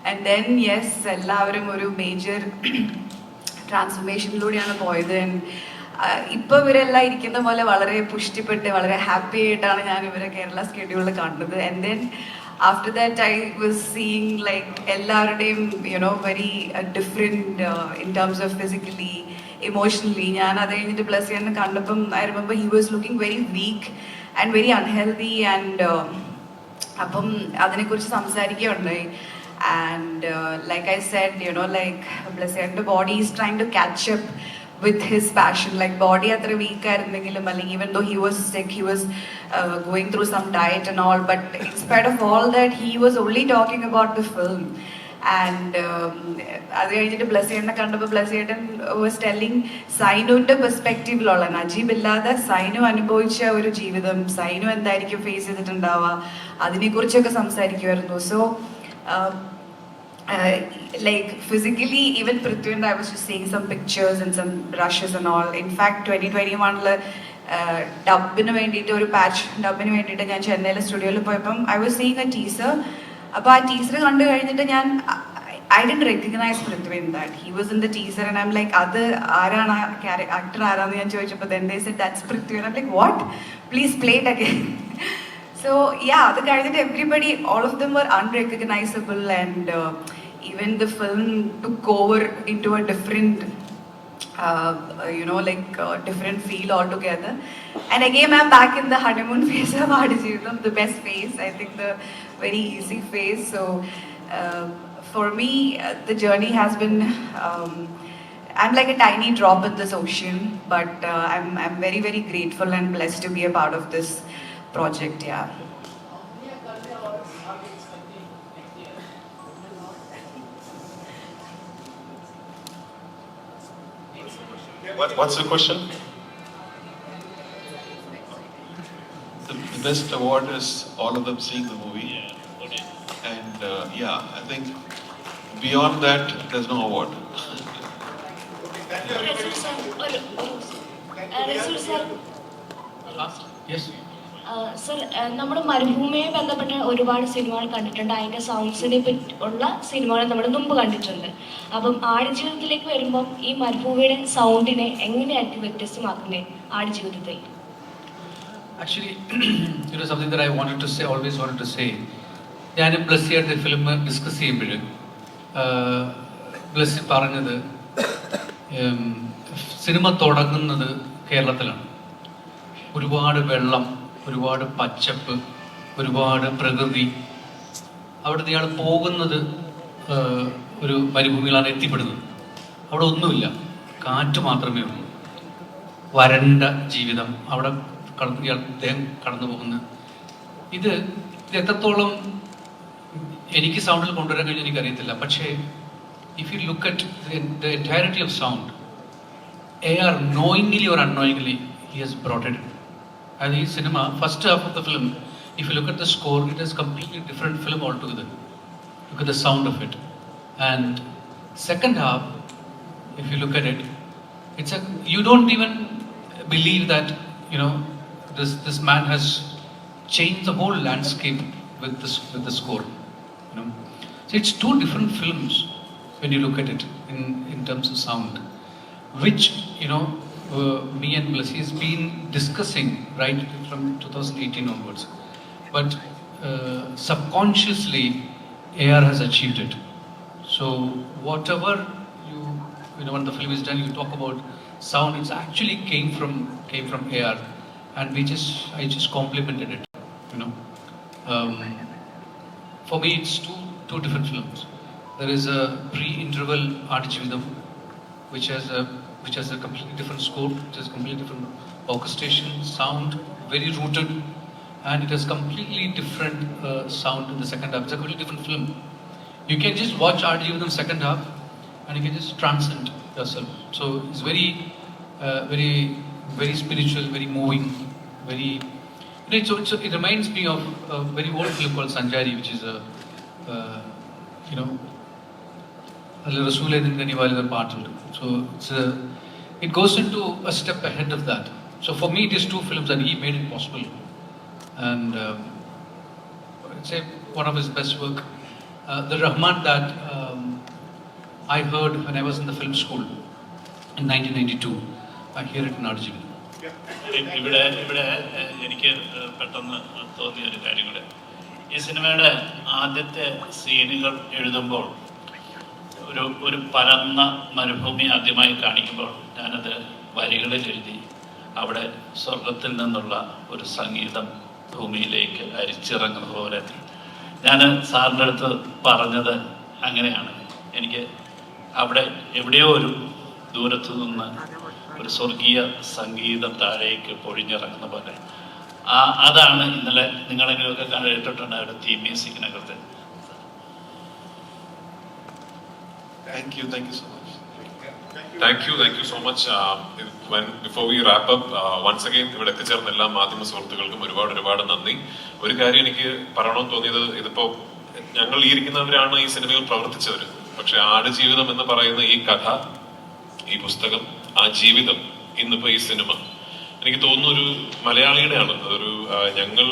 And then yes, എല്ലാവരും ഒരു മേജർ ട്രാൻസ്ഫോർമേഷനിലൂടെയാണ് പോയത്. ഇപ്പൊ ഇവരെല്ലാം ഇരിക്കുന്ന പോലെ വളരെ പുഷ്ടിപ്പെട്ട് വളരെ ഹാപ്പി ആയിട്ടാണ് ഞാൻ ഇവരെ കേരള സ്കെഡ്യൂളിൽ കണ്ടത്. And then after that I was seeing like എല്ലാവരുടെയും very different in terms of physically, emotionally. ഞാൻ അത് കഴിഞ്ഞിട്ട് പ്ലസ് ചെയ്യാൻ കണ്ടപ്പം I remember he was looking very weak and very unhealthy, and അപ്പം അതിനെക്കുറിച്ച് സംസാരിക്കുകയുണ്ടായി. And like I said, like Bless's body is trying to catch up with his passion. Like body atra weak airundengilum, even though he was sick, he was going through some diet and all, but in spite of all that, he was only talking about the film. And അത് കഴിഞ്ഞിട്ട് ബ്ലസ്സിയേട്ടനെ കണ്ടപ്പോൾ ബ്ലസ്സിയേട്ടൻ വാസ് ടെല്ലിങ് സൈനുവിൻ്റെ പെർസ്പെക്റ്റീവിലുള്ള, നജീബ് ഇല്ലാതെ സൈനു അനുഭവിച്ച ഒരു ജീവിതം, സൈനു എന്തായിരിക്കും ഫേസ് ചെയ്തിട്ടുണ്ടാവുക, അതിനെക്കുറിച്ചൊക്കെ സംസാരിക്കുമായിരുന്നു. So like physically, even Prithvi and I was just seeing some pictures and some brushes and all. In fact, 2021 ഡബിന് വേണ്ടിയിട്ട് ഒരു പാച്ച് ഡബിന് വേണ്ടിയിട്ട് ഞാൻ ചെന്നൈയിലെ സ്റ്റുഡിയോയിൽ പോയപ്പം I was seeing a teaser. അപ്പോൾ ആ ടീസർ കണ്ടു കഴിഞ്ഞിട്ട് ഞാൻ I didn't recognize Prithvi in that. He was in the teaser and I'm like, അത് ആരാണ് ആക്ടർ ആരാന്ന് ഞാൻ ചോദിച്ചപ്പോൾ then they said that's Prithvi, and I'm like, what? Please play it again. So yeah, the guy that everybody, all of them were unrecognizable, and even the film took over into a different, different feel altogether. And again, I'm back in the honeymoon phase of Aadijeevitham, the best phase, I think the very easy phase. So for me, the journey has been, I'm like a tiny drop in this ocean, but I'm very, very grateful and blessed to be a part of this project. Yeah. What's the question? The best award is all of them seeing the movie. And I think beyond that, there's no award. Sir, നമ്മൾ മരുഭൂമിയെ ബന്ധപ്പെട്ട ഒരുപാട് സിനിമകൾ കണ്ടിട്ടുണ്ട്. അതിൻ്റെ സൗണ്ട്സിനെ പറ്റി ഉള്ള സിനിമകൾ നമ്മൾ മുമ്പ് കണ്ടിട്ടുണ്ട്. അപ്പം ആടുജീവിതത്തിലേക്ക് വരുമ്പം ഈ മരുഭൂമിയുടെ സൗണ്ടിനെ എങ്ങനെയായിരിക്കും വ്യത്യസ്തമാക്കുന്നത് ആടുജീവിതത്തിൽ? Actually, something that I wanted to say, always wanted to say. ഞാൻ ബ്ലസ്സിയായിട്ട് ഫിലിം ഡിസ്കസ് ചെയ്യുമ്പോൾ ബ്ലസ്സി പറഞ്ഞത് സിനിമ തുടങ്ങുന്നത് കേരളത്തിലാണ്. ഒരുപാട് വെള്ളം, ഒരുപാട് പച്ചപ്പ്, ഒരുപാട് പ്രകൃതി. അവിടുന്ന് ഇയാൾ പോകുന്നത് ഒരു മരുഭൂമിയിലാണ് എത്തിപ്പെടുന്നത്. അവിടെ ഒന്നുമില്ല, കാറ്റ് മാത്രമേ ഉള്ളൂ, വരണ്ട ജീവിതം. അവിടെ അദ്ദേഹം കടന്നു പോകുന്നത്. ഇത് എത്രത്തോളം എനിക്ക് സൗണ്ടിൽ കൊണ്ടുവരാൻ കഴിഞ്ഞാൽ എനിക്കറിയത്തില്ല. പക്ഷേ if you look at the entirety of sound, AR knowingly or unknowingly he has brought it. And ഈ cinema, first half of the film, if you look at the score, it is completely different film altogether. Look at the sound of it. And second half, if you look at it, you don't even believe that, you know, this man has changed the whole landscape with the score. You know, so it's two different films when you look at it in terms of sound, which, you know, me and Blessy has been discussing right from 2018 onwards. But subconsciously, AR has achieved it. So whatever you know, when the film is done, you talk about sound. It actually came from AR, and I just complimented it. You know, for me, it's two different films. There is a pre-interval Aadijeevitham, which has a completely different score, which has completely different orchestration, sound, very rooted, and it has completely different sound in the second half. It's a completely different film. You can just watch Aadijeevitham second half, and you can just transcend yourself. So it's very, very spiritual, very moving, very. It reminds me of a very old film called Sanjari, which is you know, Rasool part. So it goes into a step ahead of that. So for me, it is two films, and he made it possible. And I'd say one of his best work. The Rahman that I heard when I was in the film school in 1992, I hear it in Aadijeevitham. ഇവിടെ എനിക്ക് പെട്ടെന്ന് തോന്നിയ ഒരു കാര്യം കൂടെ, ഈ സിനിമയുടെ ആദ്യത്തെ സീനുകൾ എഴുതുമ്പോൾ ഒരു പരന്ന മരുഭൂമി ആദ്യമായി കാണിക്കുമ്പോൾ ഞാനത് വരികളിൽ എഴുതി. അവിടെ സ്വർഗത്തിൽ നിന്നുള്ള ഒരു സംഗീതം ഭൂമിയിലേക്ക് അരിച്ചിറങ്ങുന്നത് പോലെ. ഞാൻ സാറിൻ്റെ അടുത്ത് പറഞ്ഞത് അങ്ങനെയാണ്, എനിക്ക് അവിടെ എവിടെയോ ഒരു ദൂരത്തു നിന്ന് ഒരു സ്വർഗീയ സംഗീതം താഴേക്ക് പൊഴിഞ്ഞിറങ്ങുന്ന പോലെ. അതാണ് ഇന്നലെ നിങ്ങളെങ്കിലുമൊക്കെ കേട്ടിട്ടുണ്ട് അവരുടെ theme മ്യൂസിക്കിനകത്ത്. Thank you so much. Thank you so much. Before we wrap up, once again, ഇവിടെ എത്തിച്ചേർന്ന എല്ലാ മാധ്യമ സുഹൃത്തുക്കൾക്കും ഒരുപാട് നന്ദി. ഒരു കാര്യം എനിക്ക് പറയണമെന്ന് തോന്നിയത്, ഇതിപ്പോ ഞങ്ങൾ ഈ ഇരിക്കുന്നവരാണ് ഈ സിനിമയിൽ പ്രവർത്തിച്ചവർ. പക്ഷെ ആടുജീവിതം എന്ന് പറയുന്ന ഈ കഥ, ഈ പുസ്തകം, ആ ജീവിതം, ഇന്നിപ്പോ ഈ സിനിമ, എനിക്ക് തോന്നുന്നു ഒരു മലയാളിയുടെയാണ്. അതൊരു ഞങ്ങൾ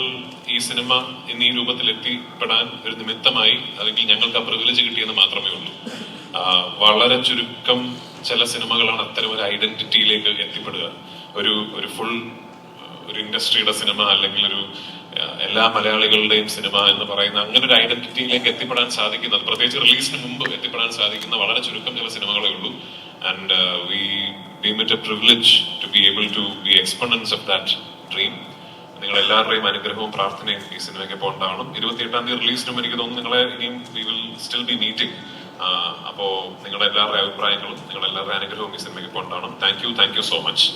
ഈ സിനിമ ഇന്ന് ഈ രൂപത്തിൽ എത്തിപ്പെടാൻ ഒരു നിമിത്തമായി, അല്ലെങ്കിൽ ഞങ്ങൾക്ക് ആ പ്രിവിലേജ് കിട്ടിയെന്ന് മാത്രമേ ഉള്ളൂ. വളരെ ചുരുക്കം ചില സിനിമകളാണ് അത്തരം ഒരു ഐഡന്റിറ്റിയിലേക്ക് എത്തിപ്പെടുക. ഒരു ഫുൾ ഒരു ഇൻഡസ്ട്രിയുടെ സിനിമ, അല്ലെങ്കിൽ ഒരു എല്ലാ മലയാളികളുടെയും സിനിമ എന്ന് പറയുന്ന അങ്ങനെ ഒരു ഐഡന്റിറ്റിയിലേക്ക് എത്തിപ്പെടാൻ സാധിക്കുന്നത്, പ്രത്യേകിച്ച് റിലീസിന് മുമ്പ് എത്തിപ്പെടാൻ സാധിക്കുന്ന വളരെ ചുരുക്കം ചില സിനിമകളേ ഉള്ളൂ. And we deem it a privilege to be able to be exponents of that dream. നിങ്ങൾ എല്ലാവരുടെയും അനുഗ്രഹവും പ്രാർത്ഥനയും ഈ സിനിമയ്ക്ക് ഇപ്പോൾ ഉണ്ടാവണം. 28-ാം തീയതി റിലീസിനും എനിക്ക് തോന്നുന്നു നിങ്ങളെ ഇനിയും we will still B meeting. അപ്പോ നിങ്ങളുടെ എല്ലാവരുടെ അഭിപ്രായങ്ങളും നിങ്ങളുടെ എല്ലാവരുടെ അനുഗ്രഹവും ഈ സിനിമയ്ക്ക് ഇപ്പോൾ ഉണ്ടാവണം. Thank you so much.